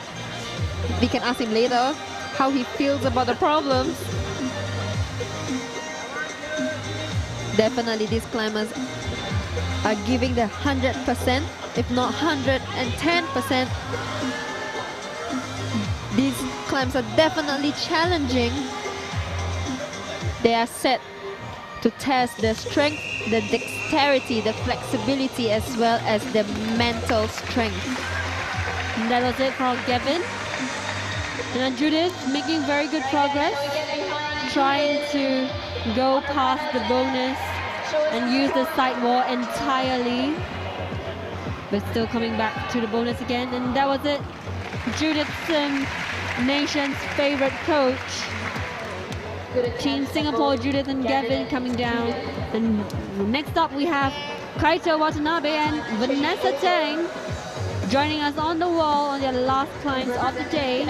We can ask him later how he feels about the problems. Definitely these climbers are giving the 100%, if not 110%. These climbs are definitely challenging. They are set to test the strength, the dexterity, the flexibility, as well as the mental strength. And that was it for Gavin. And then Judith making very good progress, trying to go past the bonus and use the side wall entirely, but still coming back to the bonus again. And that was it. Judith's nation's favorite coach. Team Singapore, Judith and Gavin coming down. And next up we have Kaito Watanabe and Vanessa Tang joining us on the wall on their last climbs of the day.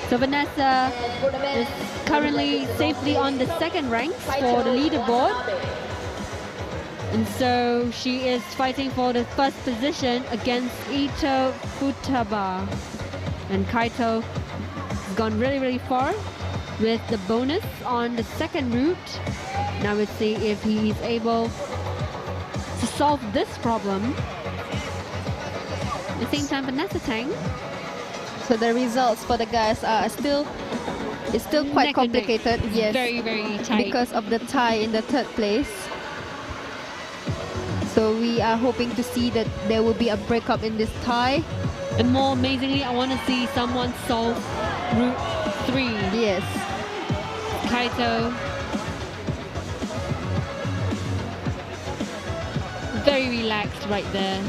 So Vanessa is currently safely on the second rank for the leaderboard. And so she is fighting for the first position against Ito Futaba. And Kaito has gone really, really far with the bonus on the second route. Now let's see if he's able to solve this problem. At the same time, Vanessa Tang. So the results for the guys are still quite complicated. Yes, very, very tight because of the tie in the third place. So we are hoping to see that there will be a breakup in this tie. And more amazingly, I want to see someone solve Route 3. Yes. Kaito. Very relaxed right there.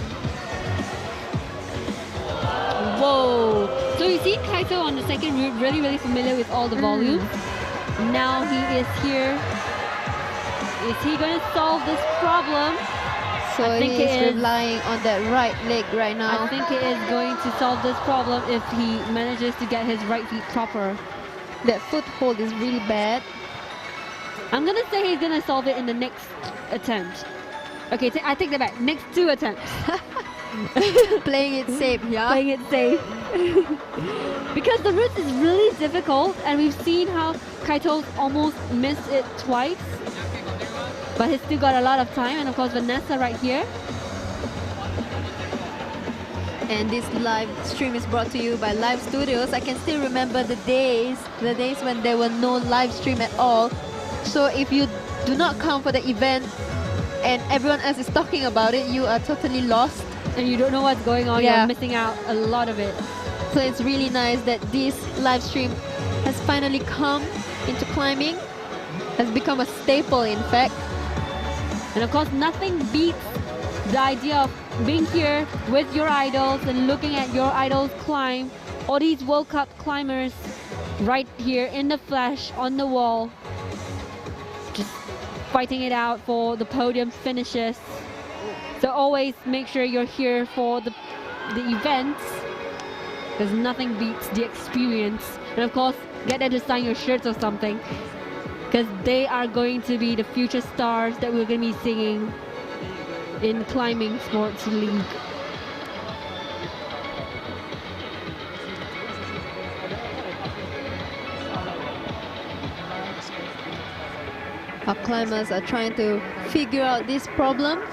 Whoa! So you see Kaito on the second route, really, really familiar with all the volumes. Now he is here. Is he going to solve this problem? So I think he is relying on that right leg right now. I think he is going to solve this problem if he manages to get his right feet proper. That foothold is really bad. I'm going to say he's going to solve it in the next attempt. Okay, I take that back. Next 2 attempts. Playing it safe, yeah? Playing it safe. Because the route is really difficult, and we've seen how Kaito's almost missed it twice. But he's still got a lot of time, and of course Vanessa right here. And this live stream is brought to you by Live Studios. I can still remember the days when there were no live stream at all. So if you do not come for the event, and everyone else is talking about it, you are totally lost. And you don't know what's going on, Yeah. you're missing out a lot of it. So it's really nice that this live stream has finally come into climbing, has become a staple in fact. And of course, nothing beats the idea of being here with your idols and looking at your idols climb. All these World Cup climbers right here in the flesh on the wall, just fighting it out for the podium finishes. So always make sure you're here for the events, because nothing beats the experience. And of course, get them to sign your shirts or something, because they are going to be the future stars that we're going to be seeing in Climbing Sports League. Our climbers are trying to figure out these problems.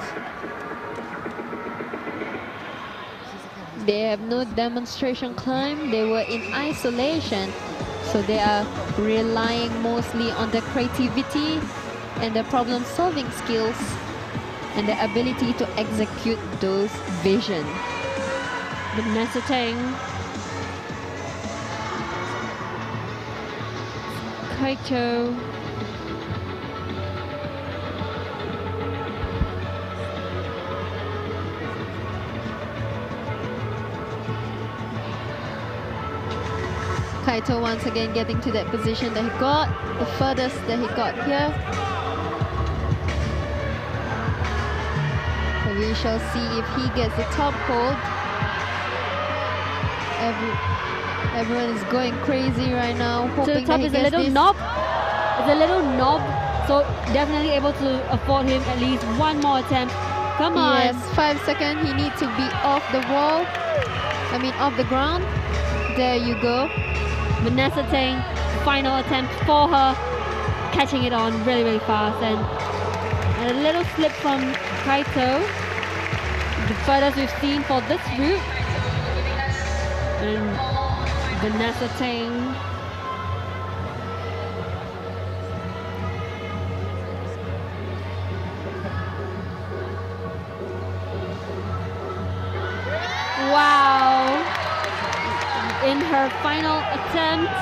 They have no demonstration climb, they were in isolation, so they are relying mostly on their creativity and their problem-solving skills and their ability to execute those visions. Vanessa Tang, Kaito, Kaito once again getting to that position that he got, the furthest that he got here. So we shall see if he gets the top hold. Everyone is going crazy right now, so the hoping top that he is a gets little this. knob. It's a little knob, so definitely able to afford him at least one more attempt. Come on. Yes, 5 seconds. He needs to be off the wall. I mean, off the ground. There you go. Vanessa Tang, final attempt for her, catching it on really, really fast. And a little slip from Kaito, the furthest we've seen for this route. And Vanessa Tang. Wow! In her final attempt.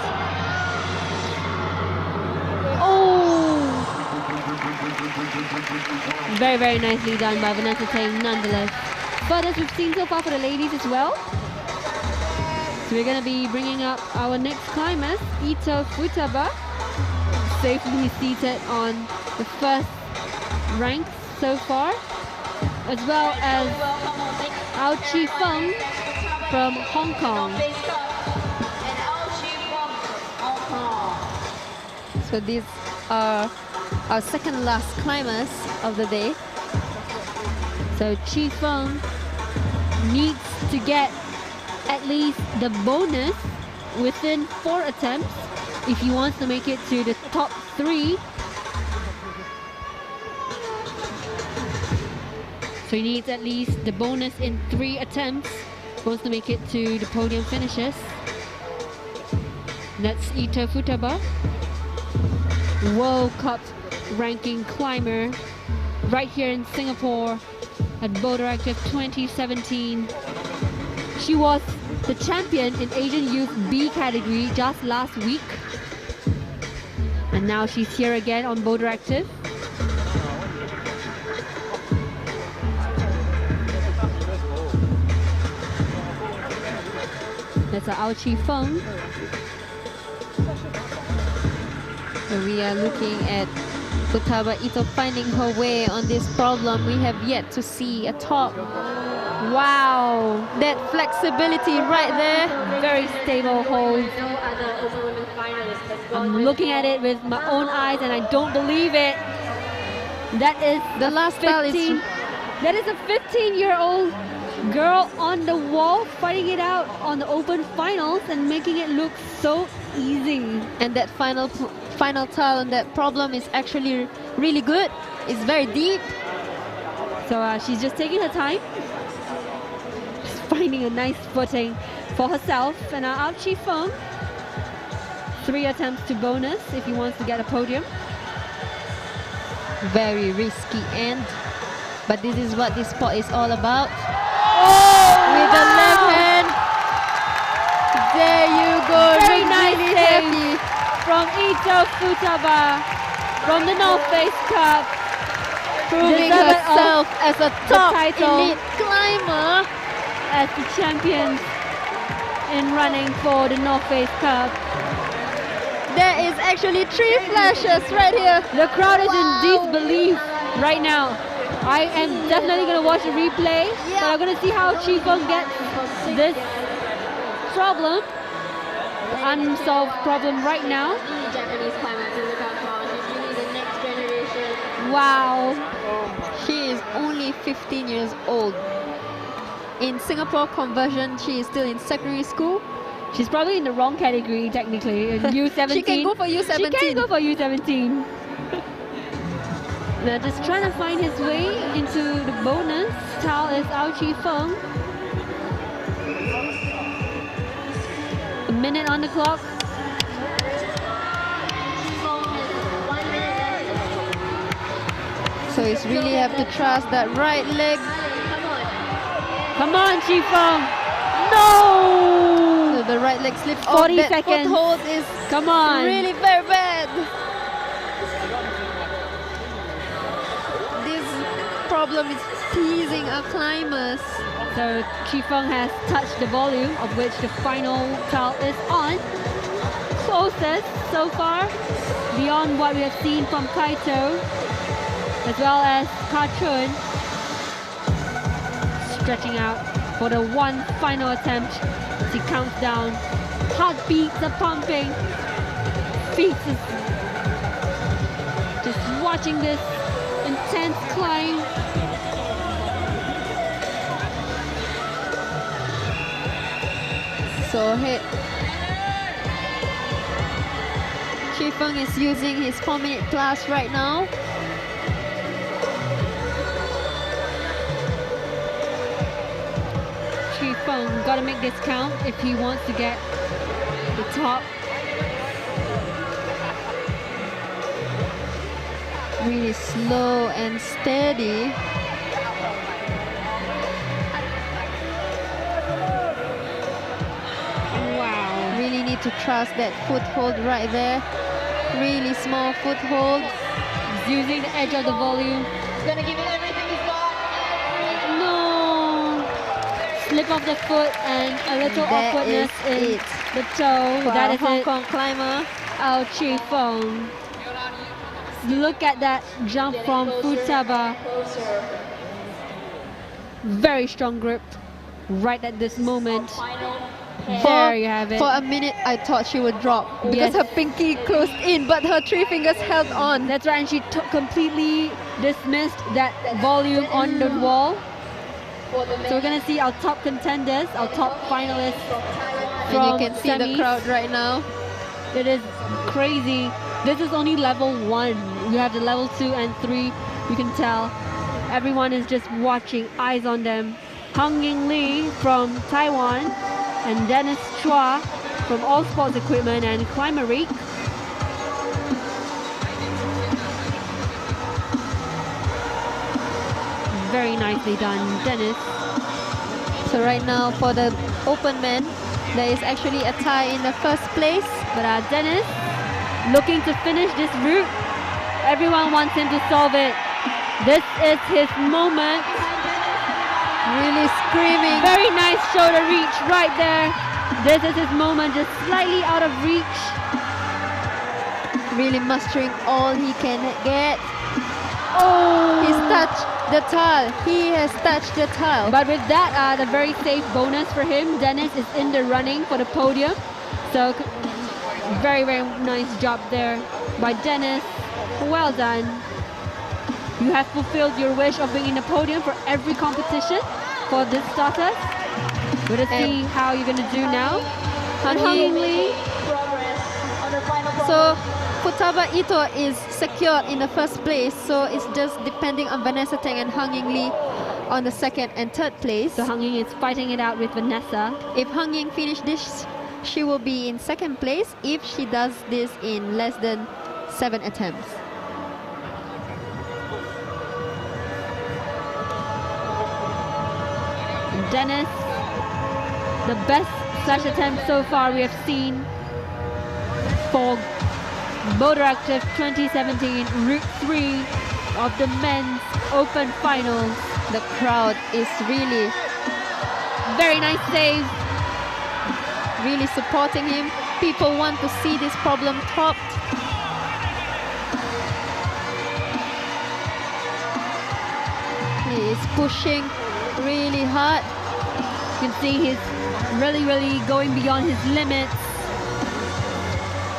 Oh! Very, very nicely done by Vanessa Tang nonetheless. But as we've seen so far for the ladies as well. So we're going to be bringing up our next climbers, Ito Futaba, safely seated on the first rank so far, as well as Ao Chi Feng from Hong Kong. So these are our second last climbers of the day. So Chi Feng needs to get at least the bonus within 4 attempts if he wants to make it to the top 3. So he needs at least the bonus in 3 attempts if he wants to make it to the podium finishes. That's Ito Futaba, World Cup ranking climber right here in Singapore at Boulderactive 2017. She was the champion in Asian Youth B category just last week. And now she's here again on Boulderactive. That's Ao Chi Feng. So we are looking at Futaba Ito finding her way on this problem. We have yet to see a top. Wow, that flexibility right there. Very stable hold. I'm looking at it with my own eyes and I don't believe it. That is the last style is. That is a 15-year-old girl on the wall fighting it out on the open finals and making it look so easy. And that final tile on that problem is actually really good. It's very deep. So she's just taking her time, just finding a nice footing for herself. And Ao Chi Feng, 3 attempts to bonus if he wants to get a podium. Very risky end. But this is what this sport is all about. With the left hand. There you go. Very Rick nice really save happy. from Ito Futaba from the North Face Cup. Proving Deserved herself as a the top title elite climber. as the champion in running for the North Face Cup. There is actually 3 flashes right here. The crowd is in disbelief right now. I am definitely going to watch the replay, but I'm going to see how Chi Feng gets this problem, unsolved problem right now. Wow. She is only 15 years old. In Singapore conversion, she is still in secondary school. She's probably in the wrong category technically, in U17. She can go for U17. She can go for U17. Now just trying to find his way into the bonus. Tao is Ao Chi Feng. A minute on the clock. So it's really have to trust that right leg. Come on, Chi Feng. No! So the right leg slipped. 40 that seconds. foothold is Come on. really very bad. This problem is teasing our climbers. So Chi Feng has touched the volume of which the final towel is on. Closest so far, beyond what we have seen from Kaito, as well as Ka Chun. Stretching out for the one final attempt. She counts down. Heartbeats are pumping. Feet is just watching this intense climb. So Chi Feng is using his 4-minute plus right now. Chi Feng gotta make this count if he wants to get the top. Really slow and steady. Wow. Really need to trust that foothold right there. Really small foothold. He's using the edge of the volume. He's gonna give it everything he's got. No! Slip of the foot and a little That awkwardness is in it the toe. for That our is Hong it. Kong climber. Ao Chi Feng. Look at that jump from Futaba. Very strong grip right at this moment. There you have it. For a minute, I thought she would drop because Yes. her pinky closed in, but her 3 fingers held on. That's right, and she completely dismissed that volume on the wall. So we're gonna see our top contenders, our top finalists And from you can see the semis. crowd right now. It is crazy. This is only level 1. You have the level 2 and 3. You can tell everyone is just watching, eyes on them. Hung Ying Lee from Taiwan and Dennis Chua from All Sports Equipment and Climareek. Very nicely done, Dennis. So right now for the open men, there is actually a tie in the first place. But Dennis looking to finish this route. Everyone wants him to solve it. This is his moment. Really screaming. Very nice shoulder reach right there. This is his moment, just slightly out of reach. Really mustering all he can get. Oh! He's touched the tile. He has touched the tile. But with that, a very safe bonus for him. Dennis is in the running for the podium. So very, very nice job there by Dennis. Well done. You have fulfilled your wish of being in the podium for every competition for this starters. We're going to see how you're going to do now. Han Hing Lee. So Futaba Ito is secured in the first place, so it's just depending on Vanessa Teng and Hung Ying Lee on the second and third place. So Hung Ying is fighting it out with Vanessa. If Hung Ying finish this, she will be in second place if she does this in less than 7 attempts. Dennis. The best slash attempt so far we have seen for Boulderactive 2017 Route 3 of the men's open finals. The crowd is really very nice save. Really supporting him. People want to see this problem topped. He is pushing really hard. You can see he's really going beyond his limits.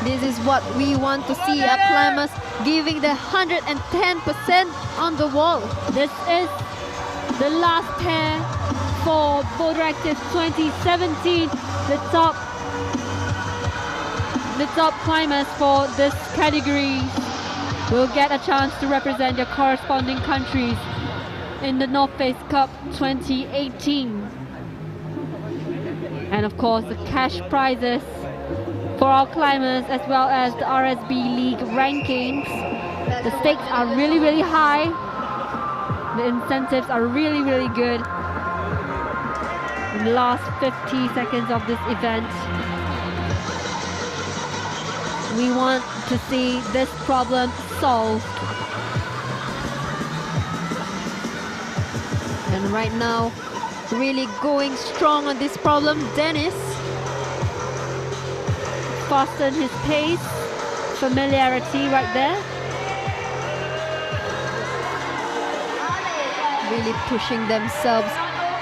This is what we want to see, our climbers giving the 110% on the wall. This is the last pair for Boulderactive 2017, the top climbers for this category will get a chance to represent their corresponding countries in the North Face Cup 2018. And of course the cash prizes for our climbers as well as the RSB League rankings. The stakes are really high. The incentives are really good. In the last 50 seconds of this event, we want to see this problem solved. And right now, really going strong on this problem, Dennis. Fasten his pace, familiarity right there. Really pushing themselves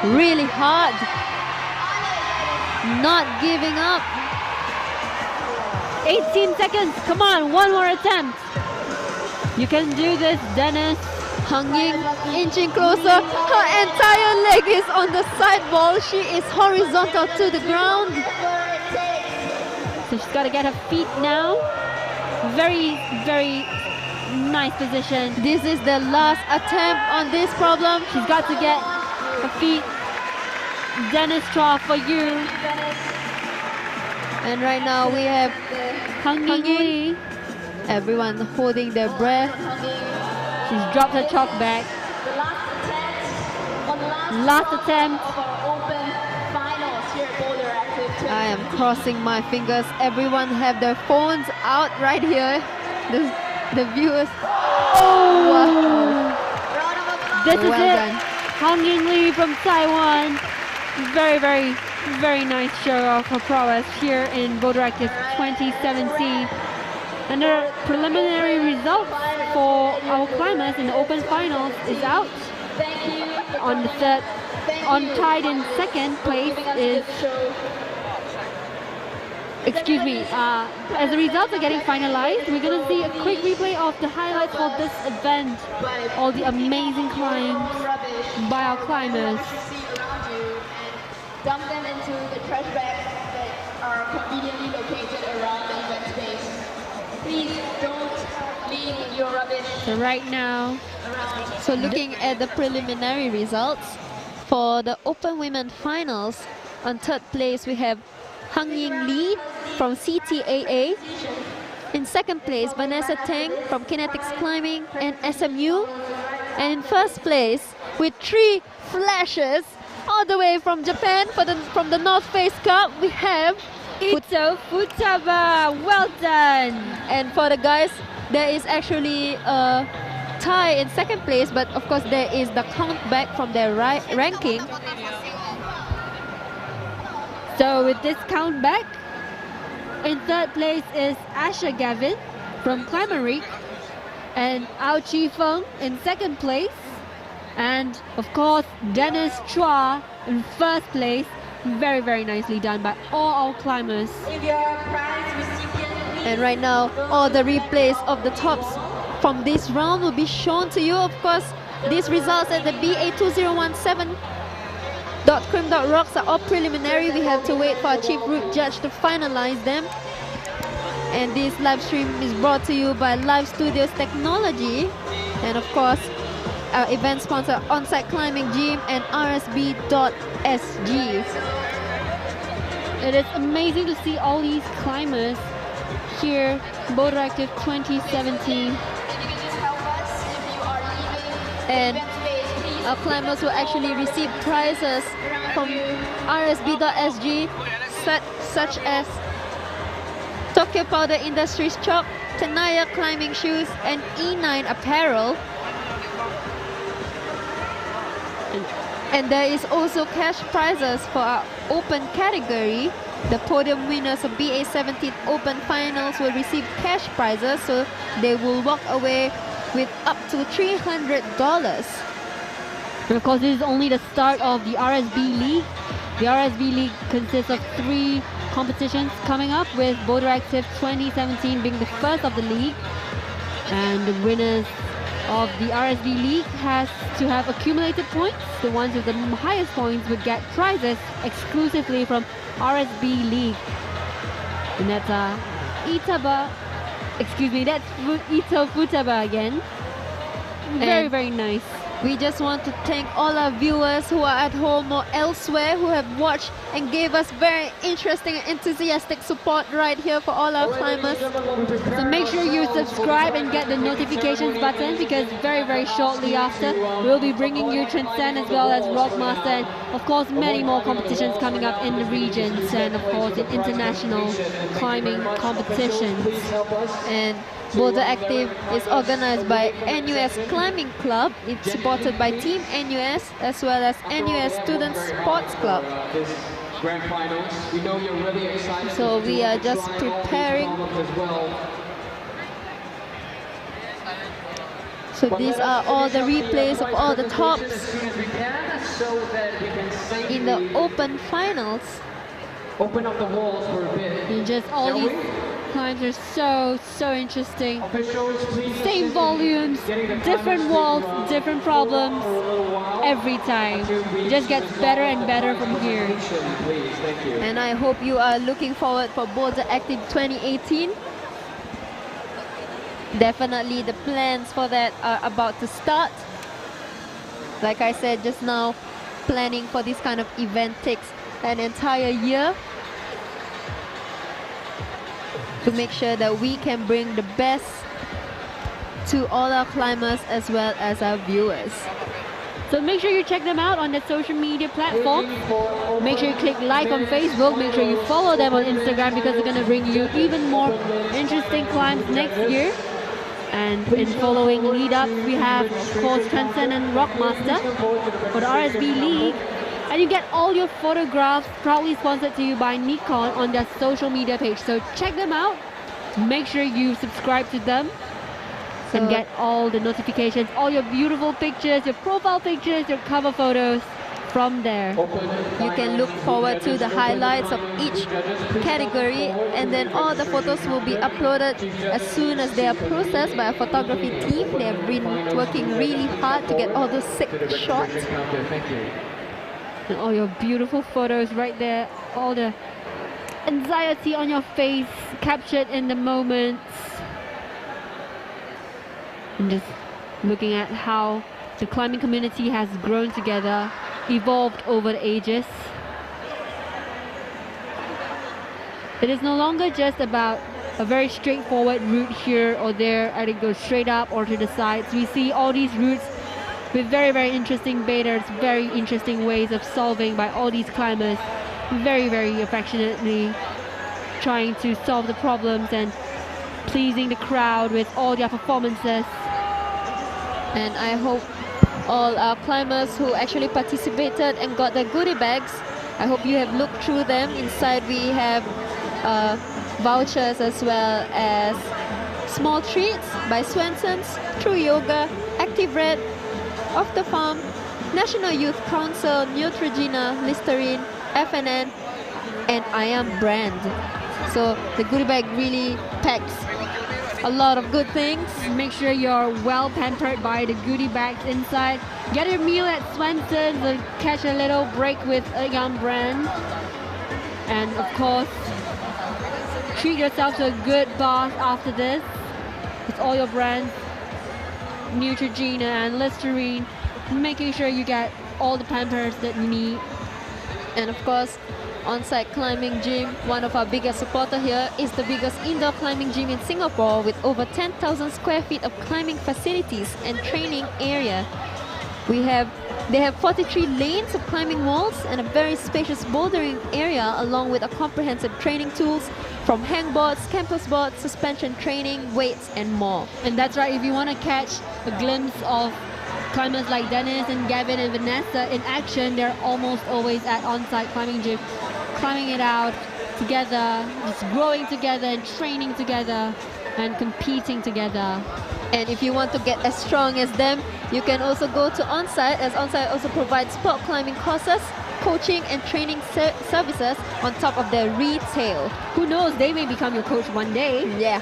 really hard. Not giving up. 18 seconds, come on, one more attempt. You can do this, Dennis. Hanging, inching closer. Her entire leg is on the sidewall. She is horizontal to the ground. So she's got to get her feet now. Very nice position. This is the last attempt on this problem. She's got to get her feet. Dennis Chua for you. And right now we have Hanging. Everyone holding their breath. She's dropped her chalk back. Last attempt. I am crossing my fingers. Everyone have their phones out right here. The viewers. Oh! Wow. This is well it. Done. Hanging Lee from Taiwan. Very nice show of her prowess here in Boulderactive 2017. And the preliminary results for our climbers in the open finals is out. On the third, tied in second place is. Excuse me. As the results are getting finalized, we're gonna see a quick replay of the highlights for this event. All the amazing climbs by our climbers. Dump them into the trash bags that are conveniently located around the event space. Please don't leave your rubbish. So right now, so looking at the preliminary results for the Open Women Finals, on third place we have Hang Ying Lee from CTAA. In second place, Vanessa Tang from Kinetics Climbing and SMU. And in first place, with 3 flashes, all the way from Japan from the North Face Cup, we have Ito Futaba. Well done. And for the guys, there is actually a tie in second place, but of course there is the count back from their ranking. So with this count back, in third place is Asha Gavin from Climarik and Ao Chi Feng in second place. And of course, Dennis Chua in first place. Very nicely done by all our climbers. And right now, all the replays of the tops from this round will be shown to you. Of course, these results at the BA2017.crim.rocks are all preliminary. We have to wait for our chief route judge to finalize them. And this live stream is brought to you by Live Studios Technology. And of course, our event sponsor, Onsite Climbing Gym and RSB.SG. It is amazing to see all these climbers here, Boulderactive 2017. And our climbers will actually receive prizes from RSB.SG, such as Tokyo Powder Industries Shop, Tenaya Climbing Shoes, and E9 Apparel. And there is also cash prizes for our open category. The podium winners of BA17 Open Finals will receive cash prizes, so they will walk away with up to $300. And of course, this is only the start of the RSB League. The RSB League consists of 3 competitions coming up, with Boulderactive 2017 being the first of the league. And the winners of the RSB League has to have accumulated points. The ones with the highest points would get prizes exclusively from RSB League. And that's Itaba, excuse me, that's Ito Futaba again. Very, very nice. We just want to thank all our viewers who are at home or elsewhere who have watched and gave us very interesting and enthusiastic support right here for all our climbers. So make sure you subscribe and get the notifications button, because very, very shortly after we'll be bringing you Transcend as well as Rockmaster, and of course many more competitions coming up in the regions, and of course in international climbing competitions. And Boulderactive is organized by NUS Climbing Club. It's supported by Team NUS as well as NUS Student Sports Club. Grand finals. We know you're really excited. So we are just preparing. So these are all the replays of all the tops in the open finals. Open up the walls for a bit. And just all these climbs are so interesting. Same volumes, different walls, different problems every time. It just gets better and better from here. And I hope you are looking forward for Boulderactive 2018. Definitely the plans for that are about to start. Like I said just now, planning for this kind of event takes an entire year to make sure that we can bring the best to all our climbers as well as our viewers. So make sure you check them out on the social media platforms. Make sure you click like on Facebook. Make sure you follow them on Instagram, because they're going to bring you even more interesting climbs next year. And in following lead up, we have of course Transcend and Rockmaster for the RSB League. And you get all your photographs proudly sponsored to you by Nikon on their social media page. So check them out. Make sure you subscribe to them and get all the notifications, all your beautiful pictures, your profile pictures, your cover photos from there. You can look forward to the highlights of each category, and then all the photos will be uploaded as soon as they are processed by a photography team. They have been working really hard to get all those sick shots. And all your beautiful photos right there, all the anxiety on your face captured in the moments. And just looking at how the climbing community has grown together, evolved over the ages. It is no longer just about a very straightforward route here or there, and it goes straight up or to the sides. We see all these routes with very, very interesting betas, very interesting ways of solving by all these climbers, very, very affectionately trying to solve the problems and pleasing the crowd with all their performances. And I hope all our climbers who actually participated and got their goodie bags, I hope you have looked through them. Inside we have vouchers as well as small treats by Swenson's, True Yoga, Active Red, Off the Farm, National Youth Council, Neutrogena, Listerine, FNN, and I Am Brand. So the goodie bag really packs a lot of good things. Make sure you're well pampered by the goodie bags inside. Get your meal at Swenson's and catch a little break with a Young Brand. And of course, treat yourself to a good bath after this with all your brands, Neutrogena and Listerine, making sure you get all the pampers that you need. And of course, on-site climbing gym, one of our biggest supporter here, is the biggest indoor climbing gym in Singapore with over 10,000 square feet of climbing facilities and training area. They have 43 lanes of climbing walls and a very spacious bouldering area, along with a comprehensive training tools from hangboards, campus boards, suspension training, weights, and more. And that's right, if you want to catch a glimpse of climbers like Dennis and Gavin and Vanessa in action, they're almost always at on-site climbing gym, climbing it out together, just growing together and training together and competing together. And if you want to get as strong as them, you can also go to Onsite, as Onsite also provides sport climbing courses, coaching and training services on top of their retail. Who knows, they may become your coach one day. Yeah.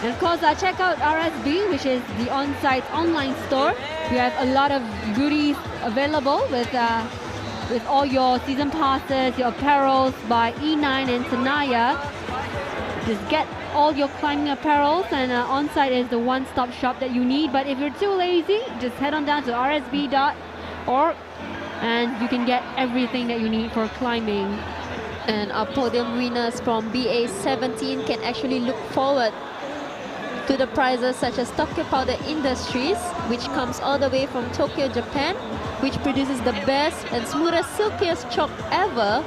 And of course, check out RSB, which is the Onsite online store. You have a lot of goodies available with all your season passes, your apparels by E9 and Tanaya. Just get all your climbing apparels, and Onsite is the one-stop shop that you need. But if you're too lazy, just head on down to rsb.org and you can get everything that you need for climbing. And our podium winners from BA17 can actually look forward to the prizes such as Tokyo Powder Industries, which comes all the way from Tokyo, Japan, which produces the best and smoothest, silkiest chalk ever.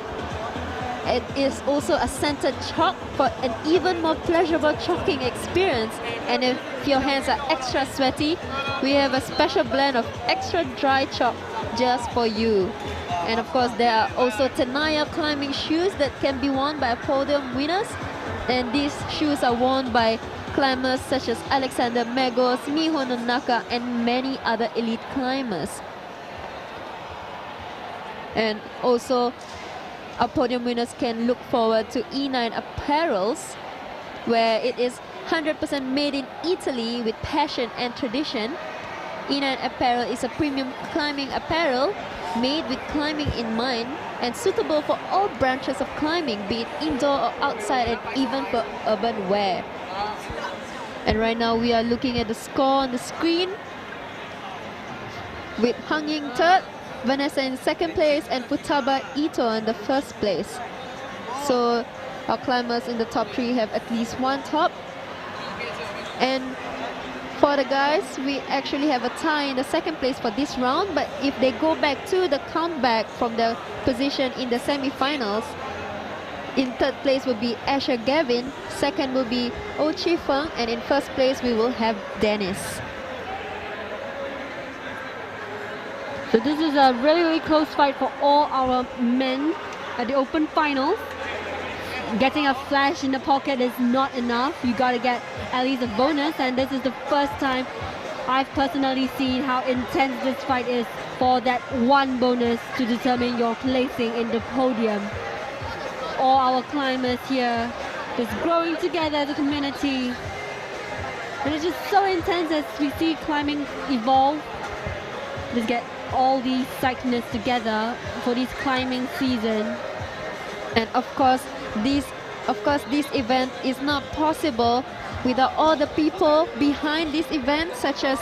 It is also a scented chalk for an even more pleasurable chalking experience. And if your hands are extra sweaty, we have a special blend of extra dry chalk just for you. And of course, there are also Tanaya climbing shoes that can be worn by podium winners. And these shoes are worn by climbers such as Alexander Megos, Miho Nonaka, and many other elite climbers. And also, our podium winners can look forward to E9 apparels, where it is 100% made in Italy with passion and tradition. E9 apparel is a premium climbing apparel made with climbing in mind and suitable for all branches of climbing, be it indoor or outside, and even for urban wear. And right now we are looking at the score on the screen with Hang Ying third, Vanessa in second place, and Futaba Ito in the first place. So our climbers in the top three have at least one top. And for the guys, we actually have a tie in the second place for this round, but if they go back to the countback from the position in the semi-finals, in third place will be Asher Gavin, second will be Oh Chi Feng, and in first place we will have Dennis. So this is a really close fight for all our men at the open finals. Getting a flash in the pocket is not enough. You gotta get at least a bonus, and this is the first time I've personally seen how intense this fight is for that one bonus to determine your placing in the podium. All our climbers here just growing together as a community. And it's just so intense as we see climbing evolve. Just get all these psychness together for this climbing season. And of course this event is not possible without all the people behind this event, such as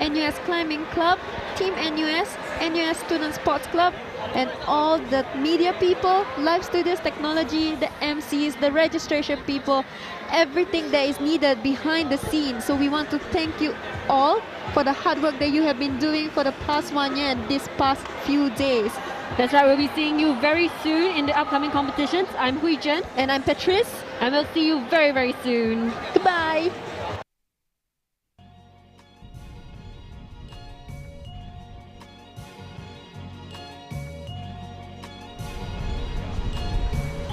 NUS Climbing Club, Team NUS, NUS Student Sports Club, and all the media people, live studios, technology, the MCs, the registration people, everything that is needed behind the scenes. So we want to thank you all for the hard work that you have been doing for the past 1 year and this past few days. That's right, we'll be seeing you very soon in the upcoming competitions. I'm Hui Zhen. And I'm Patrice. And we'll see you very, very soon. Goodbye.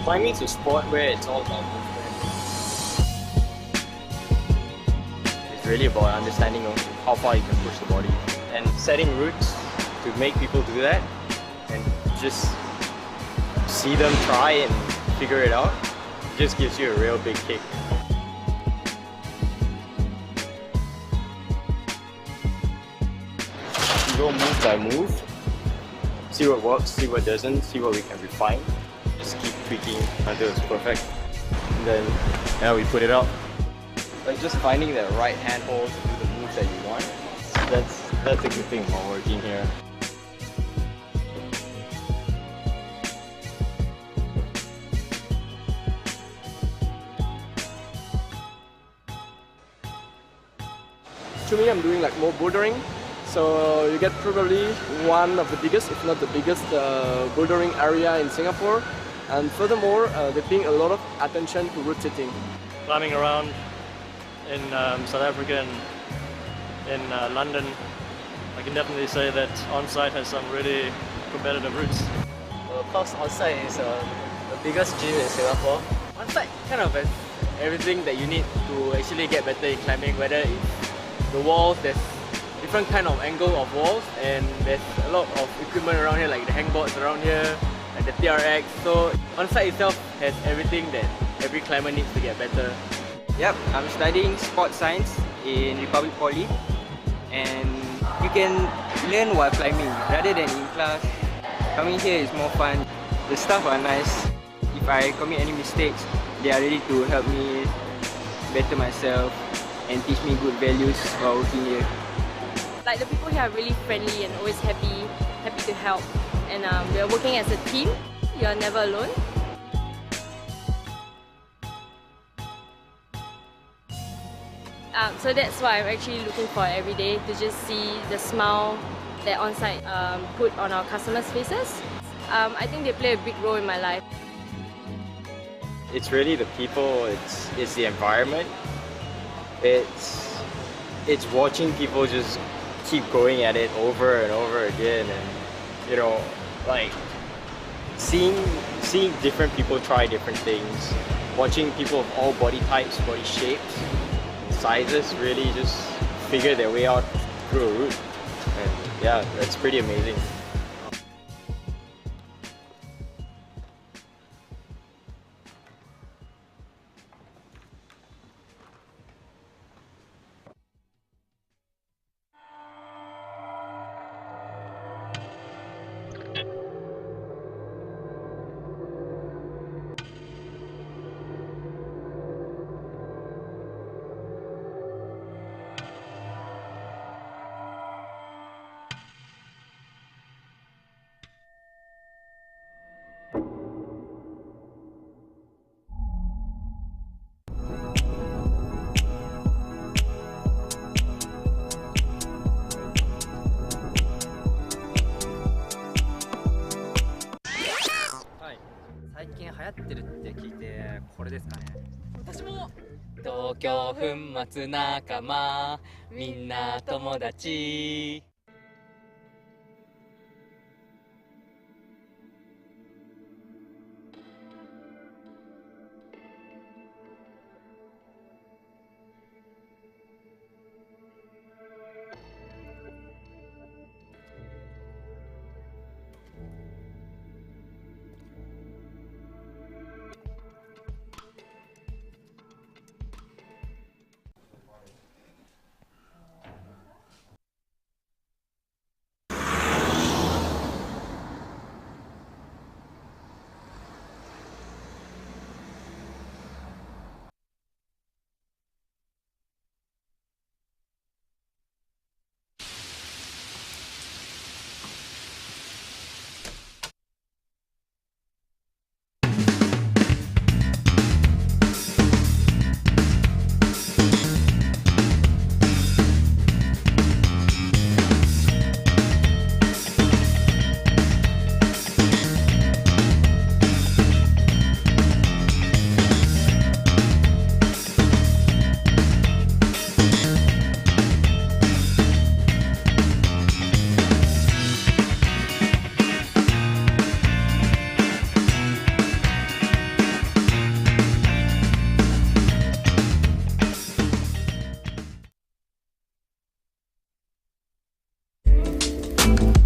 Climbing is a sport where it's all about movement. It's really about understanding of how far you can push the body and setting routes to make people do that, and just see them try and figure it out. It just gives you a real big kick. You go move by move, see what works, see what doesn't, see what we can refine. Just keep tweaking until it's perfect. And then we put it out. Like just finding that right handhold to do the moves that you want. That's a good thing while working here. To me, I'm doing like more bouldering, So you get probably one of the biggest, if not the biggest, bouldering area in Singapore. And furthermore, they're paying a lot of attention to route setting. Climbing around in South Africa and in London, I can definitely say that on-site has some really competitive routes. Of course, on-site is the biggest gym in Singapore. On-site kind of has everything that you need to actually get better in climbing, whether it's the walls, there's different kind of angle of walls, and there's a lot of equipment around here, like the hangboards around here, and the TRX. So on-site itself has everything that every climber needs to get better. Yep, I'm studying sports science in Republic Poly, and you can learn while climbing rather than in class. Coming here is more fun. The staff are nice. If I commit any mistakes, they are ready to help me better myself and teach me good values while working here. Like the people here are really friendly and always happy to help. And we are working as a team. You are never alone. So that's why I'm actually looking for every day, to just see the smile that on-site put on our customers' faces. I think they play a big role in my life. It's really the people, it's the environment. It's watching people just keep going at it over and over again, and you know, like seeing different people try different things, watching people of all body types, body shapes, sizes really just figure their way out through a route, and yeah, that's pretty amazing.東京粉末仲間みんな友達you